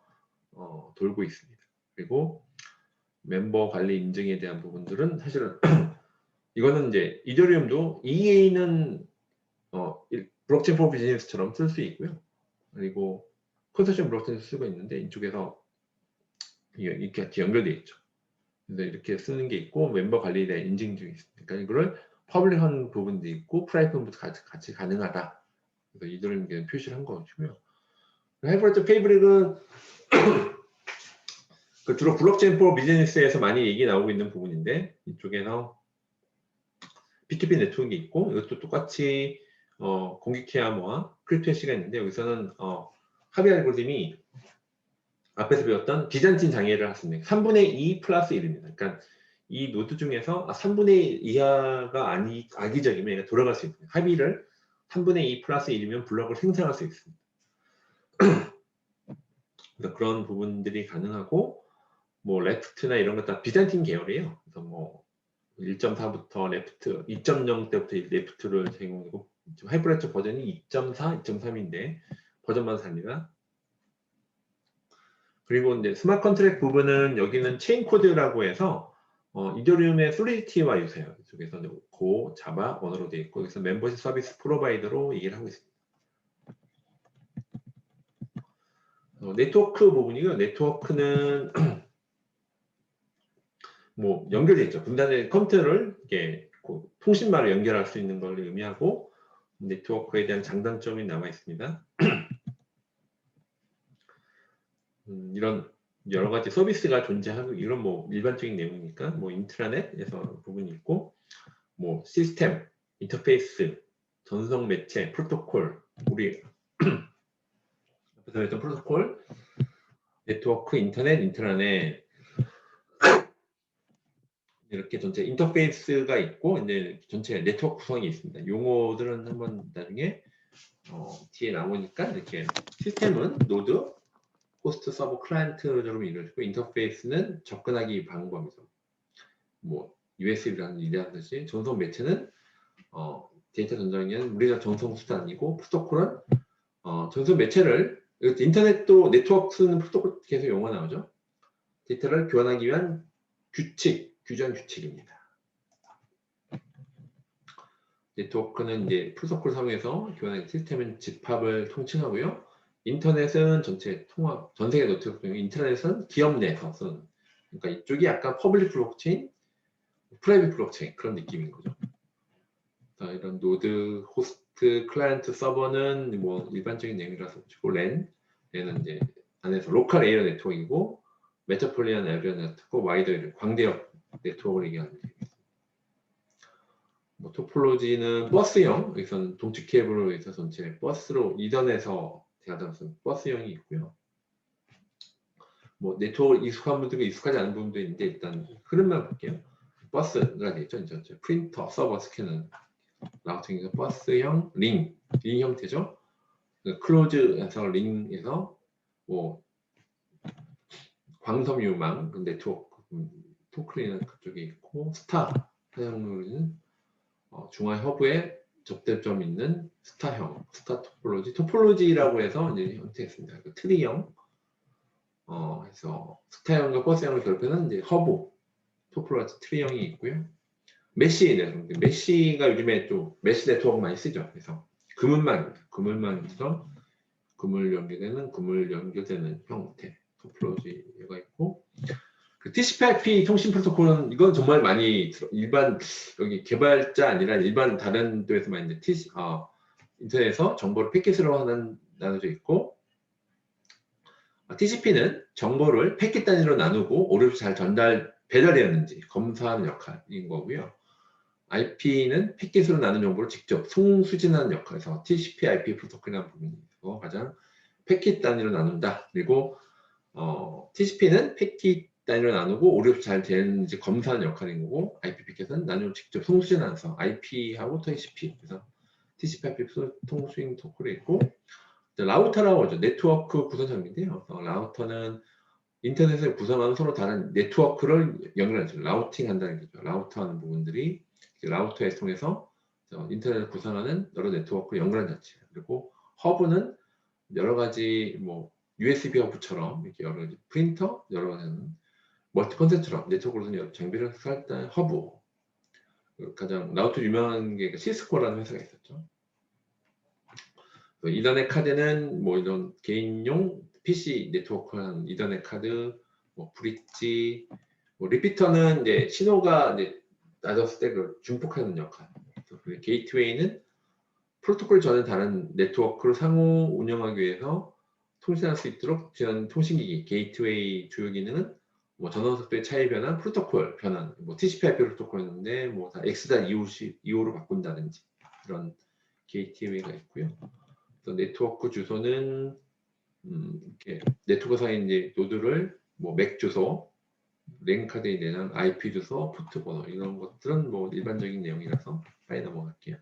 돌고 있습니다. 그리고 멤버 관리 인증에 대한 부분들은 사실은 이거는 이제 이더리움도 EA는 블록체인 포 비즈니스처럼 쓸 수 있고요. 그리고 컨소시엄 블록체인 쓰고 있는데 이쪽에서 이렇게 같이 연결되어 있죠. 그래서 이렇게 쓰는 게 있고 멤버 관리에 대한 인증 중에 있습니다. 그러니까 이거를 퍼블릭한 부분도 있고 프라이빗도 같이 가능하다. 그래서 이더리움 표시를 한 것이고요. 하이퍼레드 페이브릭은 주로 블록체인 포 비즈니스에서 많이 얘기 나오고 있는 부분인데 이쪽에서 P2P 네트워크가 있고 이것도 똑같이 공격해야 뭐와 크립토 해시가 있는데 여기서는 합의 알고리즘이 앞에서 배웠던 비잔틴 장애를 했습니다. 3분의 2 플러스 1입니다. 그러니까 이 노드 중에서 3분의 1 이하가 악의적이면 얘가 돌아갈 수 있습니다. 합의를 3분의 2 플러스 1이면 블럭을 생성할 수 있습니다. 그래서 그런 부분들이 가능하고 뭐 레프트나 이런 것 다 비잔틴 계열이에요. 그래서 뭐 1.4부터 레프트, 2.0 때부터 레프트를 제공하고 하이브레트 버전이 2.4, 2.3인데 버전만 삽니다. 그리고 이제 스마트 컨트랙트 부분은 여기는 체인 코드라고 해서 이더리움의 솔리디티와 유사해요. 이쪽에서 고, 자바, 언어로 되어 있고 여기서 멤버십 서비스 프로바이더로 얘기를 하고 있습니다. 네트워크 부분이고요. 네트워크는 뭐 연결되어 있죠. 분단의 컴퓨터를 이렇게 통신망을 연결할 수 있는 걸 의미하고 네트워크에 대한 장단점이 나와 있습니다. 이런 여러 가지 서비스가 존재하고 이런 뭐 일반적인 내용이니까 뭐 인트라넷에서 부분이 있고 뭐 시스템, 인터페이스, 전송 매체, 프로토콜, 우리 앞에서 했던 프로토콜, 네트워크, 인트라넷 이렇게 전체 인터페이스가 있고 이제 전체 네트워크 구성이 있습니다. 용어들은 한번 나중에 뒤에 나오니까 이렇게 시스템은 노드, 호스트, 서버, 클라이언트로 이루어지고 인터페이스는 접근하기 방법이죠. 뭐 USB라는 일이라든지 전송 매체는 데이터 전송에는 물리적 전송 수단이고 프로토콜은 전송 매체를 인터넷도 네트워크는 프로토콜 계속 용어 나오죠. 데이터를 교환하기 위한 규칙, 규정 규칙입니다. 네트워크는 이제 프로토콜 사용해서 교환하는 시스템은 집합을 통칭하고요. 인터넷은 전체 통합, 전 세계 네트워크 중에 인터넷은 기업 내에서 쓰는 그러니까 이쪽이 약간 퍼블릭 블록체인, 프라이빗 블록체인 그런 느낌인 거죠. 이런 노드, 호스트, 클라이언트, 서버는 뭐 일반적인 내용이라서 치고 랜은 이제 안에서 로컬 에리어 네트워크이고 메트로폴리탄 에리어 네트워크, 와이더 에리어, 광대역 네트워크를 얘기하는 내용입니다. 뭐 토폴로지는 버스형, 여기서는 동축 케이블로 해서 전체 버스로 이전에서 대하다면서 버스형이 있고요. 뭐 네트워크 익숙한 분들과 익숙하지 않은 부분도 있는데 일단 흐름만 볼게요. 버스가 되죠. 이제 프린터, 서버, 스캐너, 라우팅에서 버스형, 링 형태죠. 클로즈에서 링에서 뭐 광섬유망 네트워크 토클리는 그쪽에 있고 스타 사용률은 중앙 허브에 접대점 있는 스타형, 스타 토폴로지라고 해서 이제 형태였습니다. 그 트리형, 해서 스타형과 버스형을 결합하는 이제 허브 토폴로지 트리형이 있고요. 메시가 요즘에 또 메시 네트워크 많이 쓰죠. 그래서 그물망에서 그물 연결되는 형태 토폴로지가 있고. 그 TCP/IP 통신 프로토콜은 이건 정말 많이 일반 여기 개발자 아니라 일반 다른 데에서 많이 인터넷에서 정보를 패킷으로 나눠져 있고 TCP는 정보를 패킷 단위로 나누고 오류없이 잘 배달되었는지 검사하는 역할인 거고요. IP는 패킷으로 나눈 정보를 직접 송수진하는 역할에서 TCP/IP 프로토콜이라는 부분이 있고 가장 패킷 단위로 나눈다. 그리고 TCP는 패킷 단위로 나누고 오류 없이 잘 되는지 검사하는 역할인 거고 IP 패킷은 나누고 직접 송수진하면서 IP하고 TCP 그래서 TCP/IP 통수인 토콜이 있고 라우터라고 하죠. 네트워크 구성장비인데요. 라우터는 인터넷을 구성하는 서로 다른 네트워크를 연결하죠. 라우팅 한다는 거죠. 라우터하는 부분들이 라우터에 통해서 인터넷을 구성하는 여러 네트워크를 연결하는 자체. 그리고 허브는 여러 가지 뭐 USB 허브처럼 이렇게 여러 가지 프린터, 여러 가지 멀티 컨센트처럼 네트워크로 장비를 살 때 허브. 가장 라우터 유명한 게 시스코라는 회사가 있었죠. 이더넷 카드는 뭐 이런 개인용 PC 네트워크한 이더넷 카드, 뭐 브릿지, 뭐 리피터는 이제 신호가 이제 낮았을 때 그 중폭하는 역할. 게이트웨이는 프로토콜 전에 다른 네트워크를 상호 운영하기 위해서 통신할 수 있도록 지원 통신기기 게이트웨이 주요 기능은 뭐 전원 속도의 차이 변환, 프로토콜 변환, 뭐 TCP/IP 프로토콜인데 뭐 다 X.25로 바꾼다든지 이런 게이트웨이가 있고요. 그래서 네트워크 주소는 이렇게 네트워크상에 이제 노드를 뭐 맥 주소, 랜카드에 내는 IP 주소, 포트 번호 이런 것들은 뭐 일반적인 내용이라서 빨리 넘어갈게요.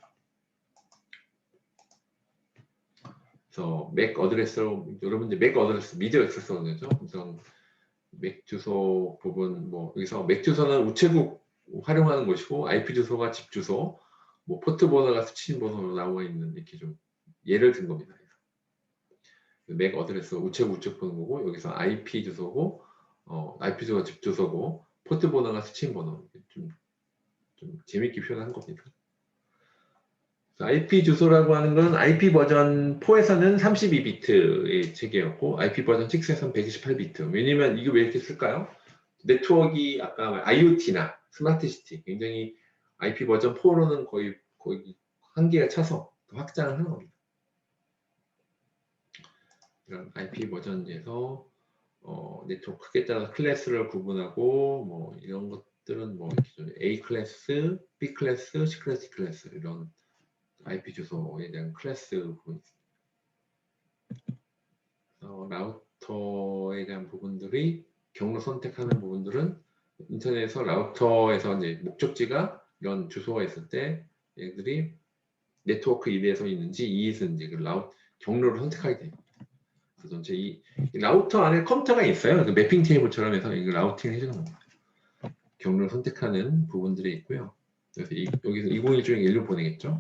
그래서 맥 어드레스로 여러분들 맥 어드레스 미디어 액세스라고 그러죠. 그래서 맥 주소 부분 뭐 여기서 맥 주소는 우체국 활용하는 것이고 IP 주소가 집 주소, 뭐 포트 번호가 수취인 번호로 나와 있는 이렇게 좀 예를 든 겁니다. 맥 어드레스 우체국 보는 거고 여기서 IP 주소고 IP 주소가 집 주소고 포트 번호가 수취인 번호 좀 재밌게 표현한 겁니다. IP 주소라고 하는 건 IP 버전 4에서는 32비트의 체계였고 IP 버전 6에서는 128비트. 왜냐면 이게 왜 이렇게 쓸까요? 네트워크가 아까 IoT나 스마트시티 굉장히 IP 버전 4로는 거의 한계가 차서 확장을 하는 겁니다. 이런 IP 버전에서 네트워크 크기에 따라 클래스를 구분하고 뭐 이런 것들은 뭐 A 클래스, B 클래스, C 클래스, D 클래스 이런 IP 주소에 대한 클래스 부분 라우터에 대한 부분들이 경로 선택하는 부분들은 인터넷에서 라우터에서 이제 목적지가 이런 주소가 있을 때 얘들이 네트워크 1에서 있는지 2에서 있는지 그 경로를 선택하게 됩니다. 그래서 전체 이 라우터 안에 컴퓨터가 있어요. 그 매핑 테이블처럼 해서 이거 라우팅을 해주는 겁니다. 경로를 선택하는 부분들이 있고요. 그래서 여기서 2021 중에 1로 보내겠죠.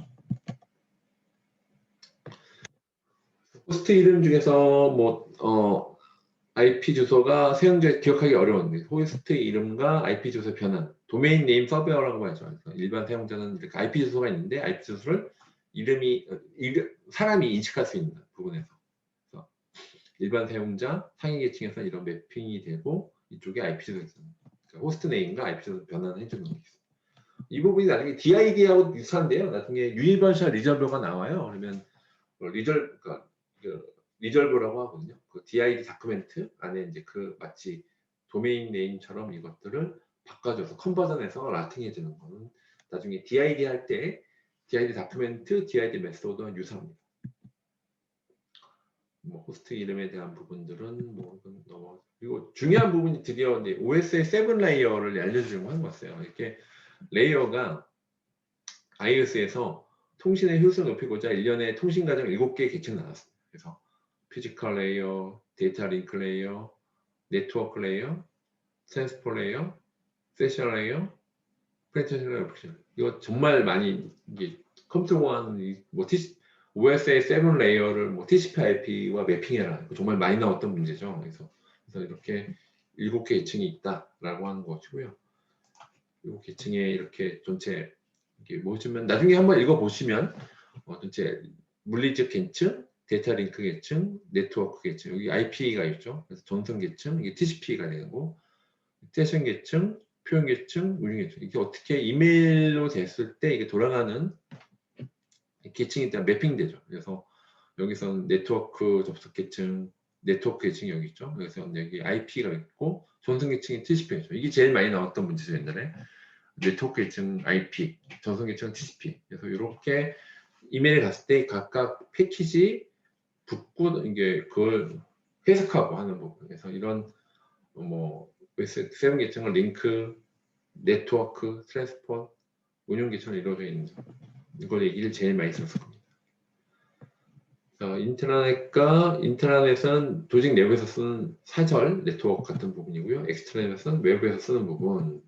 호스트 이름 중에서 뭐 IP 주소가 사용자 기억하기 어려운데 호스트 이름과 IP 주소 변환, 도메인 네임 서버라고 하죠. 일반 사용자는 이렇게 IP 주소가 있는데 IP 주소를 사람이 인식할 수 있는 부분에서 그래서 일반 사용자 상위 계층에서 이런 매핑이 되고 이쪽에 IP 주소가 있습니다. 그러니까 호스트 네임과 IP 주소 변환을 해주는 거겠습니다. 이 부분이 나중에 DID하고 유사한데요. 나중에 유니버셜 리졸버가 나와요. 그러면 리졸버라고 하거든요. 그 DID 다큐멘트 안에 이제 그 마치 도메인 네임처럼 이것들을 바꿔줘서 컨버전해서 라팅해주는 거는 나중에 DID 할 때 DID 다큐멘트, DID 메소드와 유사합니다. 뭐 호스트 이름에 대한 부분들은 그리고 중요한 부분이 드디어 이제 OS의 7 레이어를 알려주려고 하는 거였어요. 이렇게 레이어가 iOS에서 통신의 효율성을 높이고자 1년에 통신 과정 7개 계층 나눴습니다. 그래서 피지컬 레이어, 데이터 링크 레이어, 네트워크 레이어, 트랜스포 레이어, 세션 레이어, 프레젠테이션 레이어. 이거 정말 많이 이게 컴퓨터공학은 뭐 OS의 7 레이어를 뭐 TCP/IP와 매핑해라. 정말 많이 나왔던 문제죠. 그래서 이렇게 7개 계층이 있다라고 하는 것이고요. 7계층에 이렇게 전체 이렇게 보시면 나중에 한번 읽어보시면 전체 물리적 계층, 데이터 링크 계층, 네트워크 계층, 여기 IP가 있죠. 그래서 전선 계층, 이게 TCP가 되고, 세션 계층, 표현 계층, 운영 계층. 이게 어떻게 이메일로 됐을 때 이게 돌아가는 계층에 따라 매핑되죠. 그래서 여기서는 네트워크 접속 계층, 네트워크 계층이 여기 있죠. 그래서 여기 IP가 있고, 전선 계층이 TCP죠. 이게 제일 많이 나왔던 문제죠, 옛날에. 네트워크 계층 IP, 전선 계층 TCP. 그래서 이렇게 이메일 갔을 때 각각 패키지 붙고 이게 그걸 해석하고 하는 부분. 그래서 이런 뭐 세븐 계층은 링크, 네트워크, 트랜스포트, 운영 계층으로 이루어져 있는 이걸 얘기를 제일 많이 썼을 겁니다. 인트라넷은 조직 내부에서 쓰는 사설 네트워크 같은 부분이고요. 엑스트라넷은 외부에서 쓰는 부분.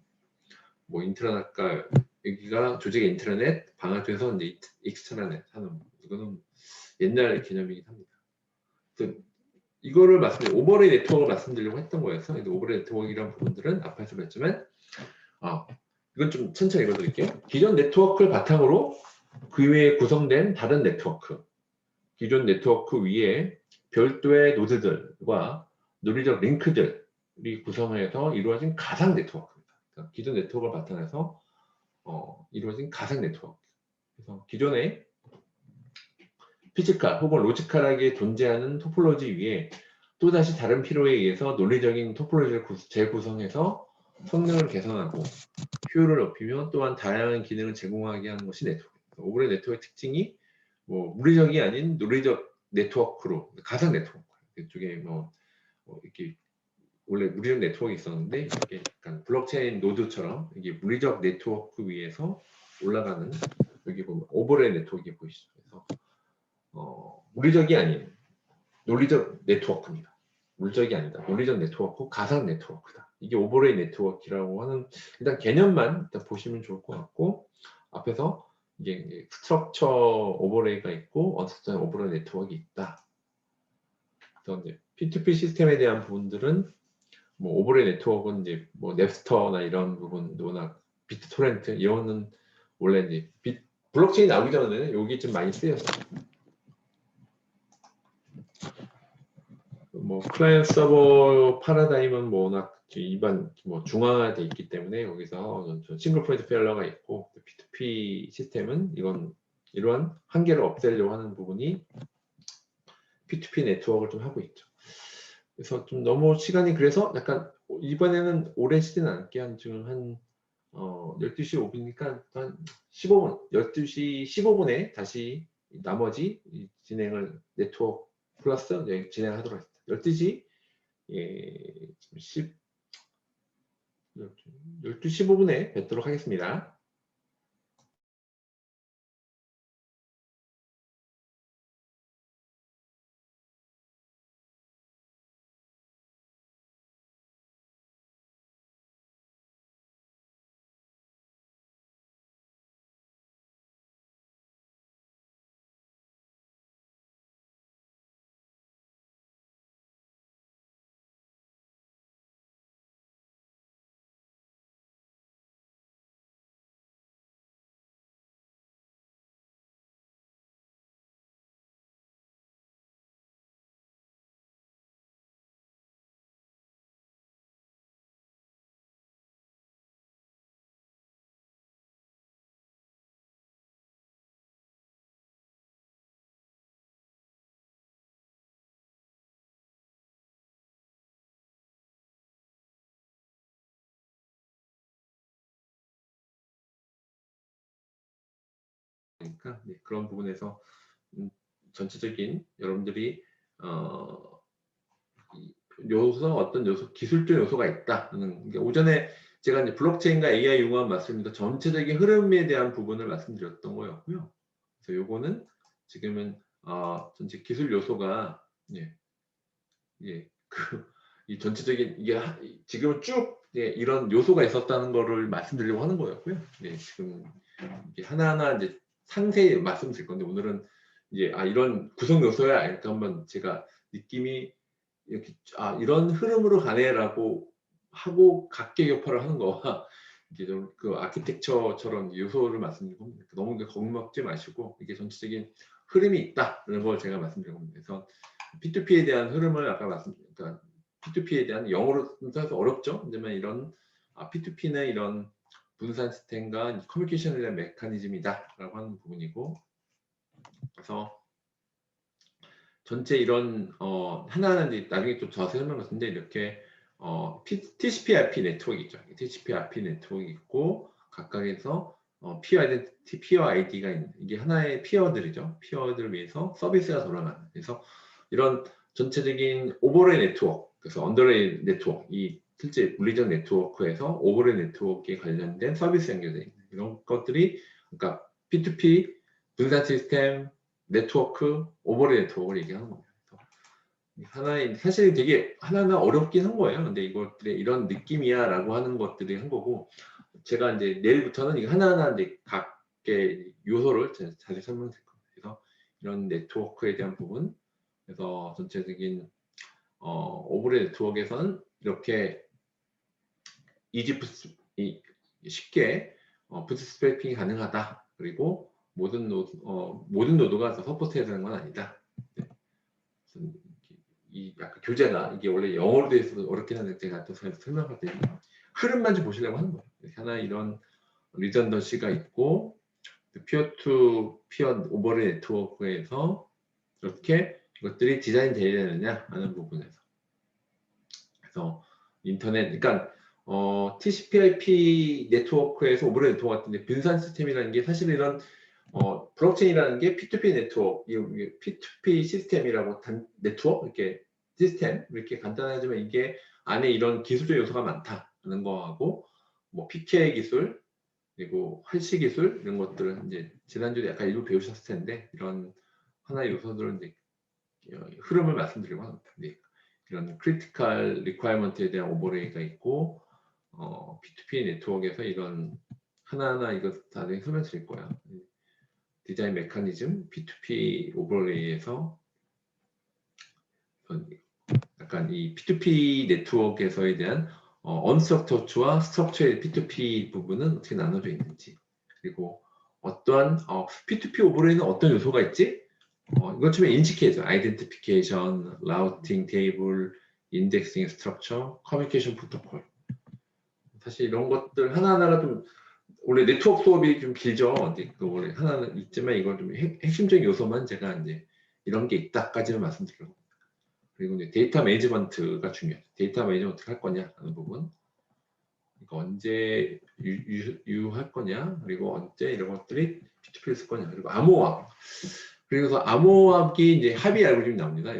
뭐 인트라넷과 여기가 조직의 인트라넷, 방화투에서 이제 익스트라넷 하는 부분. 이거는 옛날 개념이긴 합니다. 이거를 오버레이 네트워크를 말씀드리려고 했던 거였어. 오버레이 네트워크이란 부분들은 앞에서 봤지만, 이건 좀 천천히 읽어드릴게요. 기존 네트워크를 바탕으로 그 외에 구성된 다른 네트워크, 기존 네트워크 위에 별도의 노드들과 논리적 링크들이 구성해서 이루어진 가상 네트워크입니다. 그러니까 기존 네트워크를 바탕해서 이루어진 가상 네트워크. 그래서 기존에 피지컬 혹은 로지컬하게 존재하는 토폴로지 위에 또다시 다른 필요에 의해서 논리적인 토폴로지를 재구성해서 성능을 개선하고 효율을 높이며 또한 다양한 기능을 제공하게 하는 것이 네트워크. 오버레이 네트워크의 특징이 뭐 물리적이 아닌 논리적 네트워크로 가상 네트워크 이쪽에 이렇게 원래 물리적 네트워크가 있었는데 이게 약간 블록체인 노드처럼 이게 물리적 네트워크 위에서 올라가는 여기 보면 오버레이 네트워크 보이시죠? 그래서 물리적이 아닌 논리적 네트워크입니다. 물적이 아니다. 논리적 네트워크, 가상 네트워크다. 이게 오버레이 네트워크라고 하는 일단 개념만 일단 보시면 좋을 것 같고 앞에서 이게 스트럭처 오버레이가 있고 언스트럭처 오버레이 네트워크가 있다. 그래서 이제 P2P 시스템에 대한 부분들은 뭐 오버레이 네트워크는 이제 뭐 넵스터나 이런 부분, 워낙 비트토렌트 이거는 원래 이제 블록체인 나오기 전에는 여기 좀 많이 쓰였어요. 뭐 클라이언트 서버 파라다임은 뭐 워낙 일반 뭐 중앙화돼 있기 때문에 여기서 싱글 포인트 페일러가 있고 P2P 시스템은 이러한 한계를 없애려고 하는 부분이 P2P 네트워크를 좀 하고 있죠. 그래서 좀 너무 시간이 그래서 약간 이번에는 오랜 시간은 않게 한 지금 한 12시 5분이니까 한 15분, 12시 15분에 다시 나머지 진행을 네트워크 플러스 진행하도록 하겠습니다. 12시 12시 15분에 뵙도록 하겠습니다. 그러니까 그런 부분에서 전체적인 여러분들이 어떤 요소, 기술적 요소가 있다는 그러니까 오전에 제가 이제 블록체인과 AI 융합 맞습니다. 전체적인 흐름에 대한 부분을 말씀드렸던 거였고요. 그래서 요거는 지금은 전체 기술 요소가 이 전체적인 이게 지금은 쭉 이런 요소가 있었다는 거를 말씀드리려고 하는 거였고요. 지금 이게 하나하나 이제 상세히 말씀드릴 건데 오늘은 이제 이런 구성 요소야 이렇게 한번 제가 느낌이 이렇게 이런 흐름으로 가네라고 하고 각계격파를 하는 거와 이게 좀 그 아키텍처처럼 요소를 말씀드리고 너무 겁먹지 마시고 이게 전체적인 흐름이 있다는 걸 제가 말씀드린 겁니다. 그래서 P2P에 대한 흐름을 아까 그러니까 P2P에 대한 영어로 써서 어렵죠. 하지만 이런 P2P는 이런 분산 시스템과 커뮤니케이션에 대한 메커니즘이다라고 하는 부분이고, 그래서 전체 이런 하나하나 나중에 좀 자세히 설명 같은데 이렇게 TCP/IP 네트워크 있죠. TCP/IP 네트워크 있고 각각에서 피어 아이덴티티, 피어 아이디가 있는 이게 하나의 피어들이죠. 피어들을 위해서 서비스가 돌아가는. 그래서 이런 전체적인 오버레이 네트워크, 그래서 언더레이 네트워크, 이 실제 물리적 네트워크에서 오버레이 네트워크에 관련된 서비스 연결되어 있는 이런 것들이 그러니까 P2P 분산 시스템 네트워크, 오버레이 네트워크를 얘기하는 겁니다. 하나의 사실 되게 하나하나 어렵긴 한 거예요. 근데 이것들의 이런 느낌이야라고 하는 것들이 한 거고 제가 이제 내일부터는 이거 하나하나 이제 각개 요소를 자세히 설명드릴 겁니다. 그래서 이런 네트워크에 대한 부분, 그래서 전체적인 오버레이 네트워크에서는 이렇게 쉽게 부트스트래핑이 가능하다. 그리고 모든 노드가 서포트해야 되는 건 아니다. 이 약간 교재가 이게 원래 영어로 되어 있어서 어렵긴 한데 제가 또 설명할 때 흐름만 좀 보시려고 하는 거예요. 하나 이런 리전던시가 있고 피어 투 피어 오버레이 네트워크에서 이렇게 이것들이 디자인 되어야 되느냐 하는 부분에서, 그래서 인터넷 그러니까 TCP/IP 네트워크에서 오버레이 네트워크 같은데 분산 시스템이라는 게 사실 이런 블록체인이라는 게 P2P 네트워크, 이게 P2P 시스템이라고 네트워크 이렇게 시스템 이렇게 간단하지만 이게 안에 이런 기술적 요소가 많다는 거하고 뭐 PK 기술 그리고 활시 기술 이런 것들은 이제 지난주에 약간 일부 배우셨을 텐데 이런 하나의 요소들은 이제 흐름을 말씀드리고 합니다. 이런 크리티컬 리퀘어먼트에 대한 오버레이가 있고 P2P 네트워크에서 이런 하나하나 이거 다 나중에 설명드릴 거야. 디자인 메커니즘, P2P 오버레이에서 약간 이 P2P 네트워크에서에 대한 언스트럭처와 스트럭처의 P2P 부분은 어떻게 나눠져 있는지 그리고 어떠한 P2P 오버레이는 어떤 요소가 있지? 이것 좀 인식해야죠. 아이덴티피케이션, 라우팅 테이블, 인덱싱 스트럭처, 커뮤니케이션 프로토콜. 사실 이런 것들 하나하나가 좀 원래 네트워크 수업이 좀 길죠. 원래 하나는 있지만 이걸 좀 핵심적인 요소만 제가 이제 이런 게 있다까지는 말씀드리고 그리고 이제 데이터 매니지먼트가 중요해요. 데이터 매니지먼트 할 거냐 하는 부분. 그러니까 언제 유할 거냐 그리고 언제 이런 것들이 P2P를 쓸 거냐 그리고 암호화학. 그래서 암호화학이 이제 합의 알고리즘이 나옵니다.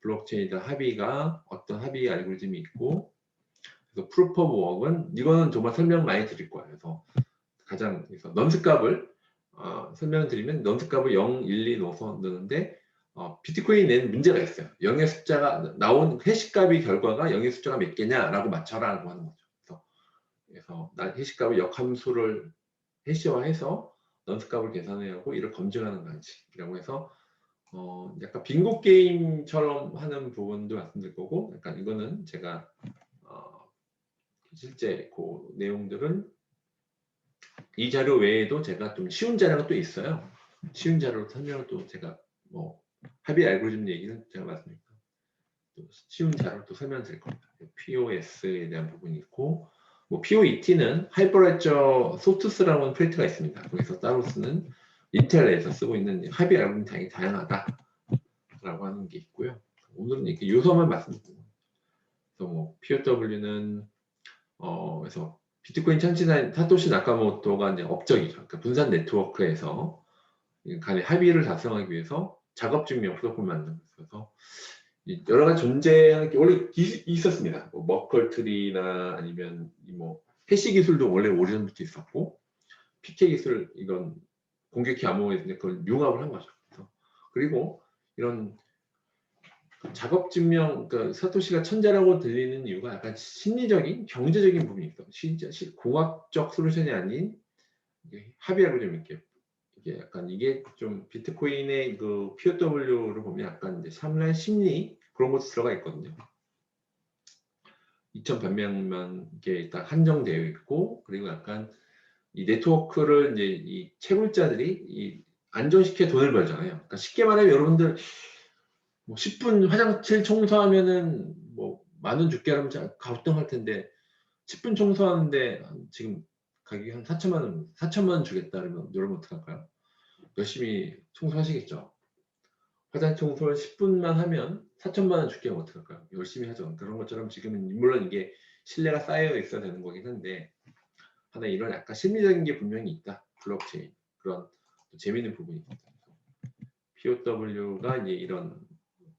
블록체인이다 합의가 어떤 합의 알고리즘이 있고 그래서 프루프 오브 워크는 이거는 정말 설명 많이 드릴 거예요. 그래서 가장 넘스 값을 설명드리면 넘스 값을 0, 1, 2 넣어서 넣는데 비트코인이 낸 문제가 있어요. 0의 숫자가 나온 해시값이 결과가 0의 숫자가 몇 개냐라고 맞춰라라고 하는 거죠. 그래서 해시값을 역함수를 해시화해서 넘스 값을 계산해야 하고 이를 검증하는 방식이라고 해서 약간 빙고 게임처럼 하는 부분도 말씀드릴 거고 약간 이거는 제가 실제 그 내용들은 이 자료 외에도 제가 좀 쉬운 자료가 또 있어요. 쉬운 자료로 설명을 또 제가 뭐 합의 알고리즘 얘기는 제가 말씀드릴게요. 또 쉬운 자료로 또 설명드릴 겁니다. POS에 대한 부분이 있고 뭐 POET는 하이퍼레저 소프트스라는 프로젝트가 있습니다. 거기서 따로 쓰는 인텔에서 쓰고 있는 합의 알고리즘 당연히 다양하다라고 하는 게 있고요. 오늘은 이렇게 요소만 말씀드립니다. 그래서 뭐 POW는 그래서 비트코인 창시자인 사토시 나카모토가 이제 업적이죠. 그러니까 분산 네트워크에서 간의 합의를 달성하기 위해서 작업 증명 프로토콜을 만든 거예요. 그래서 여러 가지 존재하는 게 원래 있었습니다. 뭐 머컬트리나 아니면 뭐 해시 기술도 원래 오래전부터 있었고 PK 기술 이건 공격기 암호에 그걸 융합을 한 거죠. 그리고 이런 작업 증명, 그러니까 사토시가 천재라고 들리는 이유가 약간 심리적인, 경제적인 부분이 있어. 공학적 솔루션이 아닌 합의하고 좀 이게 약간 이게 좀 비트코인의 그 POW를 보면 약간 이제 참나의 심리 그런 것도 들어가 있거든요. 2,100명만 이게 딱 한정되어 있고 그리고 약간 이 네트워크를 이제 이 채굴자들이 이 안정시켜 돈을 벌잖아요. 그러니까 쉽게 말하면 여러분들 뭐 10분 화장실 청소하면은 뭐 10,000원 줄게 하면 가급등할 텐데 10분 청소하는데 지금 가격이 한 4천만 원, 4천만 원 주겠다 그러면 여러분 어떡할까요? 열심히 청소하시겠죠. 화장 청소를 10분만 하면 4천만 원 줄게 하면 어떡할까요? 열심히 하죠. 그런 것처럼 지금은 물론 이게 신뢰가 쌓여 있어야 되는 거긴 한데 하나 이런 약간 심리적인 게 분명히 있다. 블록체인 그런 재미있는 부분이 있다. POW가 이제 이런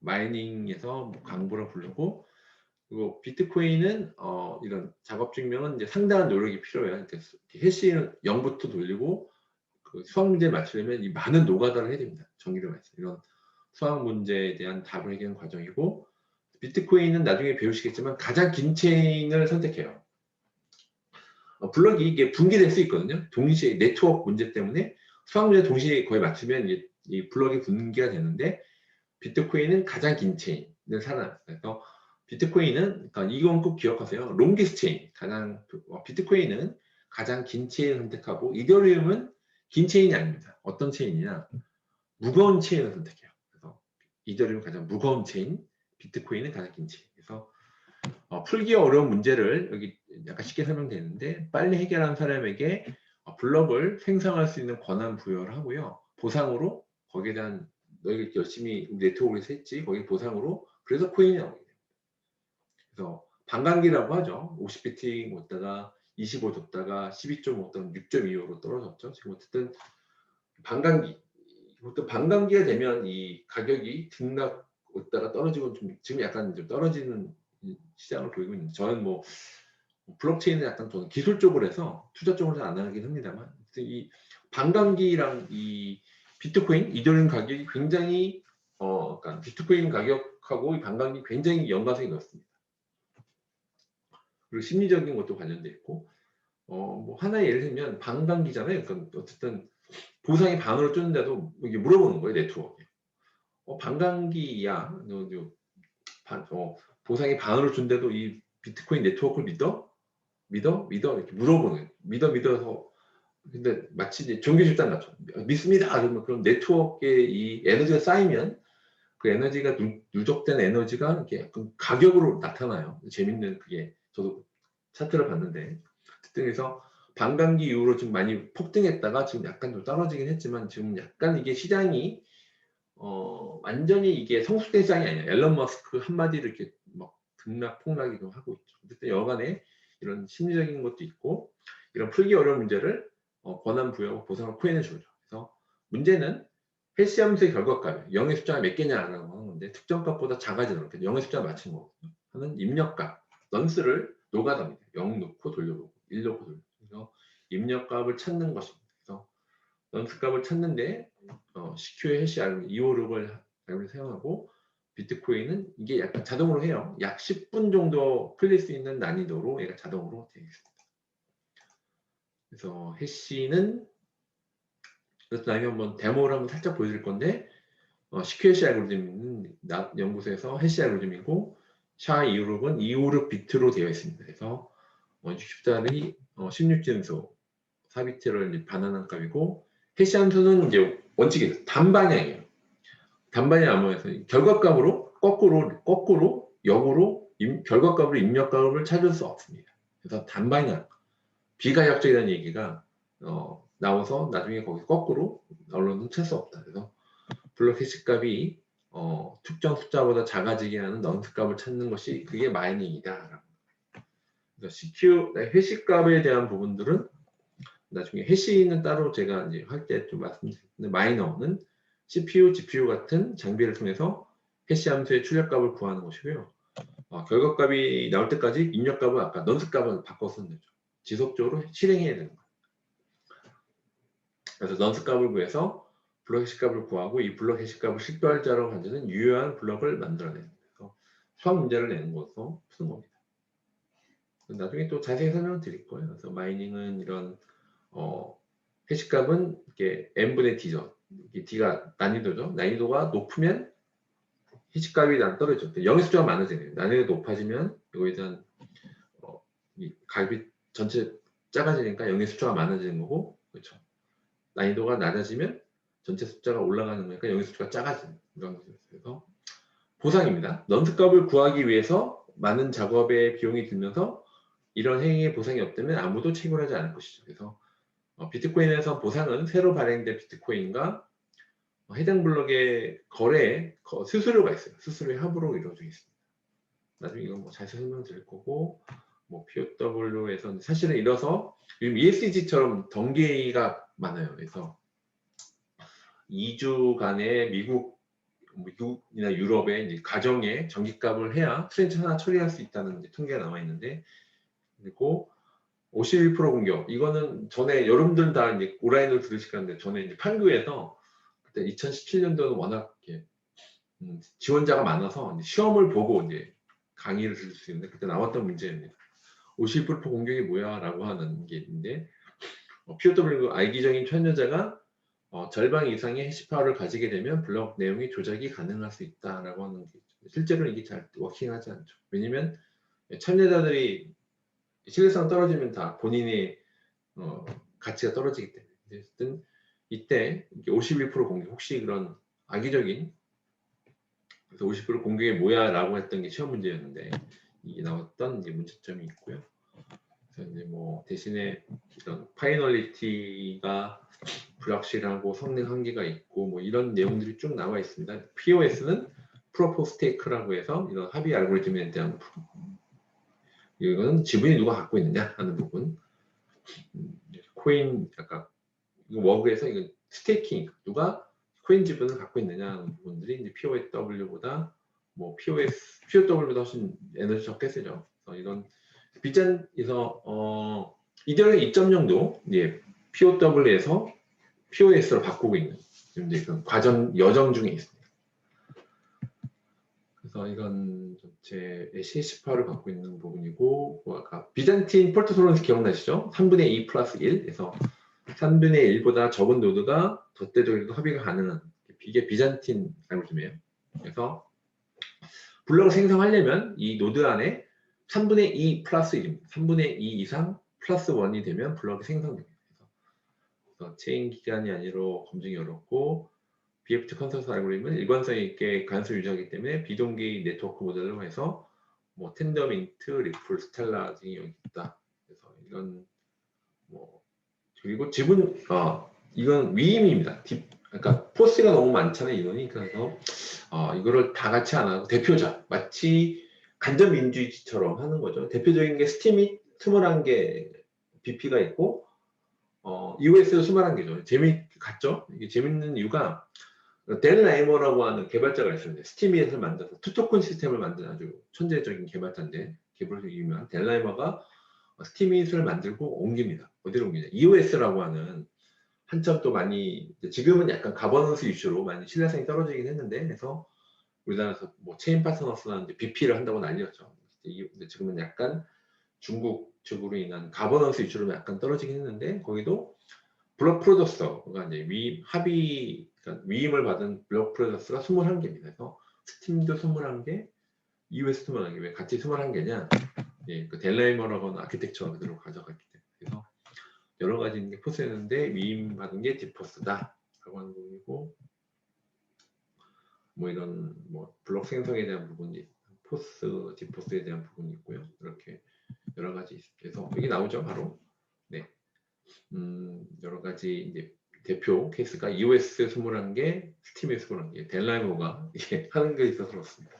마이닝에서 강부를 부르고 그리고 비트코인은 이런 작업 증명은 이제 상당한 노력이 필요해요. 해시는 0부터 돌리고 그 수학 문제를 맞추려면 이 많은 노가다를 해야 됩니다. 정의를 말해서 이런 수학 문제에 대한 답을 해결하는 과정이고 비트코인은 나중에 배우시겠지만 가장 긴 체인을 선택해요. 블럭이 이게 분기될 수 있거든요. 동시에 네트워크 문제 때문에 수학 문제 동시에 거의 맞추면 이 블럭이 분기가 되는데 비트코인은 가장 긴 체인을 살아났어요. 그래서 비트코인은 그러니까 이건 꼭 기억하세요. 롱기스트 체인 비트코인은 가장 긴 체인을 선택하고 이더리움은 긴 체인이 아닙니다. 어떤 체인이냐 무거운 체인을 선택해요. 그래서 이더리움은 가장 무거운 체인, 비트코인은 가장 긴 체인. 그래서 풀기 어려운 문제를 여기 약간 쉽게 설명되는데 빨리 해결한 사람에게 블럭을 생성할 수 있는 권한 부여를 하고요. 보상으로 거기에 대한 너희가 열심히 네트워크에서 했지 거기 보상으로 그래서 코인이 나오게 됩니다. 그래서 반감기라고 하죠. 50비트 줬다가 25 줬다가 12.5 또는 6.25로 떨어졌죠. 지금 어쨌든 반감기. 이것도 반감기가 되면 이 가격이 등락 왔다가 떨어지고 좀 지금 약간 좀 떨어지는 시장을 보이고 있는데, 저는 뭐 블록체인은 약간 저는 기술 쪽으로 해서 투자 쪽으로 안 하긴 합니다만, 이 반감기랑 이 비트코인, 이더리움 가격이 굉장히 그러니까 비트코인 가격하고 이 반감기 굉장히 연관성이 높습니다. 그리고 심리적인 것도 관련돼 있고, 뭐 하나의 예를 들면 반감기잖아요. 그러니까 어쨌든 보상이 반으로 줄는데도 이게 물어보는 거예요, 네트워크에. 반감기야, 보상이 반으로 준대도 이 비트코인 네트워크를 믿어? 이렇게 물어보는 거예요. 믿어서. 근데 마치 이제 종교 집단 같죠. 믿습니다. 그러면 그럼 네트워크에 이 에너지가 쌓이면 그 에너지가 누적된 에너지가 이렇게 약간 가격으로 나타나요. 재밌는, 그게 저도 차트를 봤는데, 그래서 반감기 이후로 좀 많이 폭등했다가 지금 약간 좀 떨어지긴 했지만, 지금 약간 이게 시장이 완전히 이게 성숙된 시장이 아니야. 앨런 머스크 한마디로 이렇게 막 폭락이 좀 하고 있죠. 어쨌든 여간에 이런 심리적인 것도 있고, 이런 풀기 어려운 문제를 권한 부여하고 보상을 코인해 주죠. 그래서 문제는 해시 함수의 결과값, 0의 숫자가 몇 개냐라고 하는 건데, 특정 값보다 작아지는 거예요. 0의 숫자가 맞춘 거거든요. 하는 입력값, 넌스를 노가다입니다. 0 놓고 돌려보고 1 놓고 돌려보고. 그래서 입력값을 찾는 것입니다. 그래서 넌스 값을 찾는데 CQ의 해시 알고리즘 256을 사용하고, 비트코인은 이게 약간 자동으로 해요. 약 10분 정도 풀릴 수 있는 난이도로 얘가 자동으로 되어 있습니다. 그래서 해시는, 그래서 나중에 한번 데모를 한번 살짝 보여드릴 건데, CQ해시 알고리즘은 연구소에서 해시 알고리즘이고, SHA-256은 256 비트로 되어 있습니다. 그래서 60짜리 16진수 4비트를 반환한 값이고, 해시 함수는 이제 원칙이 단반향이에요. 단반향 암호에서 결과값으로 거꾸로 역으로 결과값으로 입력값을 찾을 수 없습니다. 그래서 단반향, 비가역적이라는 얘기가 나와서 나중에 거기 거꾸로 언론은 찰 수 없다. 그래서 블록 해시 값이 특정 숫자보다 작아지게 하는 넌스 값을 찾는 것이 그게 마이닝이다. 그래서 CQ 해시 값에 대한 부분들은 나중에 해시는 따로 제가 이제 할 때 좀 말씀드렸는데, 마이너는 CPU, GPU 같은 장비를 통해서 해시 함수의 출력값을 구하는 것이고요. 결과값이 나올 때까지 입력값을 아까 넌스 값을 바꿔 쓰는 거죠. 지속적으로 실행해야 되는 거예요. 그래서 넌스 값을 구해서 블록 해시 값을 구하고, 이 블록 해시 값을 식별자로 가지는 유효한 블록을 만들어내는 거예요. 수학 문제를 내는 것으로 푸는 겁니다. 나중에 또 자세히 설명을 드릴 거예요. 그래서 마이닝은 이런 해시값은 이게 n분의 d죠. d가 난이도죠. 난이도가 높으면 해시값이 떨어지죠. 0의 숫자가 많아지네요. 난이도가 높아지면 이거에 대한 이 값이 전체 작아지니까 0의 숫자가 많아지는 거고, 그렇죠. 난이도가 낮아지면 전체 숫자가 올라가는 거니까 0의 숫자가 작아지는 이런 거죠. 그래서 보상입니다. 넌스 값을 구하기 위해서 많은 작업에 비용이 들면서 이런 행위의 보상이 없다면 아무도 책임을 하지 않을 것이죠. 그래서 비트코인에서 보상은 새로 발행된 비트코인과 해당 블록의 거래에 수수료가 있어요. 수수료의 합으로 이루어져 있습니다. 나중에 이건 뭐 자세히 설명드릴 거고, 뭐 POW에서는 사실은 이래서 요즘 ESG처럼 덩개가 많아요. 그래서 2주간의 미국이나 유럽의 이제 가정에 전기값을 해야 트렌치 하나 처리할 수 있다는 이제 통계가 나와 있는데, 그리고 51% 공격. 이거는 전에 여러분들 다 이제 온라인으로 들으실 건데, 전에 이제 판교에서 그때 2017년도는 워낙 지원자가 많아서 시험을 보고 이제 강의를 들을 수 있는데, 그때 나왔던 문제입니다. 51% 공격이 뭐야라고 하는 게 있는데, POW 알기적인 참여자가 절반 이상의 해시파워를 가지게 되면 블록 내용의 조작이 가능할 수 있다라고 하는 게 있죠. 실제로 이게 잘 워킹하지 않죠. 왜냐면 참여자들이 신뢰성 떨어지면 다 본인의 가치가 떨어지기 때문에. 어쨌든 이때 51% 공격, 혹시 그런 악의적인, 그래서 50% 공격이 뭐야 라고 했던 게 시험 문제였는데, 이게 나왔던 이제 문제점이 있고요. 그래서 이제 뭐 대신에 이런 파이널리티가 불확실하고 성능 한계가 있고 뭐 이런 내용들이 쭉 나와 있습니다. POS는 프로프 오브 스테이크라고 해서 이런 합의 알고리즘에 대한 이거는 지분이 누가 갖고 있느냐 하는 부분. 코인 아까 워그에서 이거 스테이킹, 누가 코인 지분을 갖고 있느냐 하는 부분들이 이제 POW보다 뭐 POW보다 훨씬 에너지 적게 쓰죠. 그래서 이런 빗잔에서 이대로의 이점 정도 예, POW에서 POS로 바꾸고 있는 이제 그 과정 여정 중에 있습니다. 그래서 이건 전체 CH8을 갖고 있는 부분이고, 아까 비잔틴 폴트솔론스 기억나시죠? 3분의 2 플러스 1에서 3분의 1보다 적은 노드가 덧대적으로 합의가 가능한 이게 비잔틴 알고리즘이에요. 그래서 블록을 생성하려면 이 노드 안에 3분의 2 플러스 1입니다. 3분의 2 이상 플러스 1이 되면 블록이 생성됩니다. 그래서 체인 기간이 아니로 검증이 어렵고 BFT 컨센서스 알고리즘은 일관성 있게 관수를 유지하기 때문에 비동기 네트워크 모델로 해서 뭐 텐더민트, 리플, 스텔라 등이 여기 있다. 그래서 이런 뭐 그리고 지분 이건 위임입니다. 그러니까 포스가 너무 많잖아요 인원이. 그래서 이거를 다 같이 안 하고 대표자 마치 간접 민주주의처럼 하는 거죠. 대표적인 게 스팀이 21개 BP가 있고 EOS도 21개죠. 같죠? 이게 재밌는 이유가 델 라이머라고 하는 개발자가 있었는데 스팀잇을 만들어서 투토큰 시스템을 만든 아주 천재적인 개발자인데 개발자 유명한 델 라이머가 스팀잇을 만들고 옮깁니다. 어디로 옮기냐? EOS라고 하는 한참 또 많이 지금은 약간 가버넌스 이슈로 많이 신뢰성이 떨어지긴 했는데 그래서 우리나라에서 뭐 체인 파트너스나 BP를 한다고 난리였죠. 근데 지금은 약간 중국 측으로 인한 가버넌스 이슈로 약간 떨어지긴 했는데 거기도 블록 프로듀서가 이제 그러니까 위임을 받은 블록 프로듀서가 21개입니다. 그래서 스팀도 21개, EOS도 21개. 왜 같이 21개냐? 예, 그 델라이머라고 하는 아키텍처가 그대로 가져갔기 때문에. 그래서 여러 가지 포스였는데 위임 받은 게 디포스다 라고 하는 부분이고, 뭐 이런 뭐 블록 생성에 대한 부분이 포스, 디포스에 대한 부분이 있고요. 이렇게 여러 가지 그래서 여기 나오죠, 바로. 네. 여러 가지 이제 대표 케이스가 EOS 21개, 스팀에 21개, 델라이머가 하는 게 있어서 그렇습니다.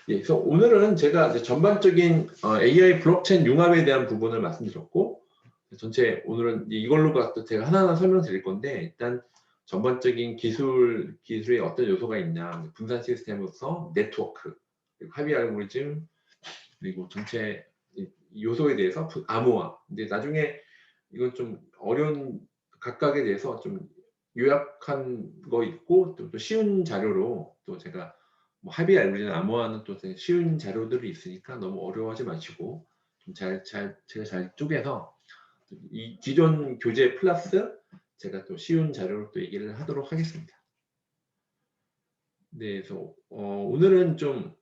예, 그래서 오늘은 제가 이제 전반적인 AI 블록체인 융합에 대한 부분을 말씀드렸고, 전체 오늘은 이걸로 갖고 제가 하나하나 설명드릴 건데, 일단 전반적인 기술의 어떤 요소가 있냐, 분산 시스템으로서 네트워크, 그리고 합의 알고리즘, 그리고 전체 요소에 대해서 암호화. 근데 나중에 이건 좀 어려운 각각에 대해서 좀 요약한 거 있고 또 쉬운 자료로 또 제가 뭐 합의 알고리즘 암호화는 또 쉬운 자료들이 있으니까 너무 어려워하지 마시고 좀 제가 잘 쪼개서 이 기존 교재 플러스 제가 또 쉬운 자료로 또 얘기를 하도록 하겠습니다. 네, 그래서 오늘은 좀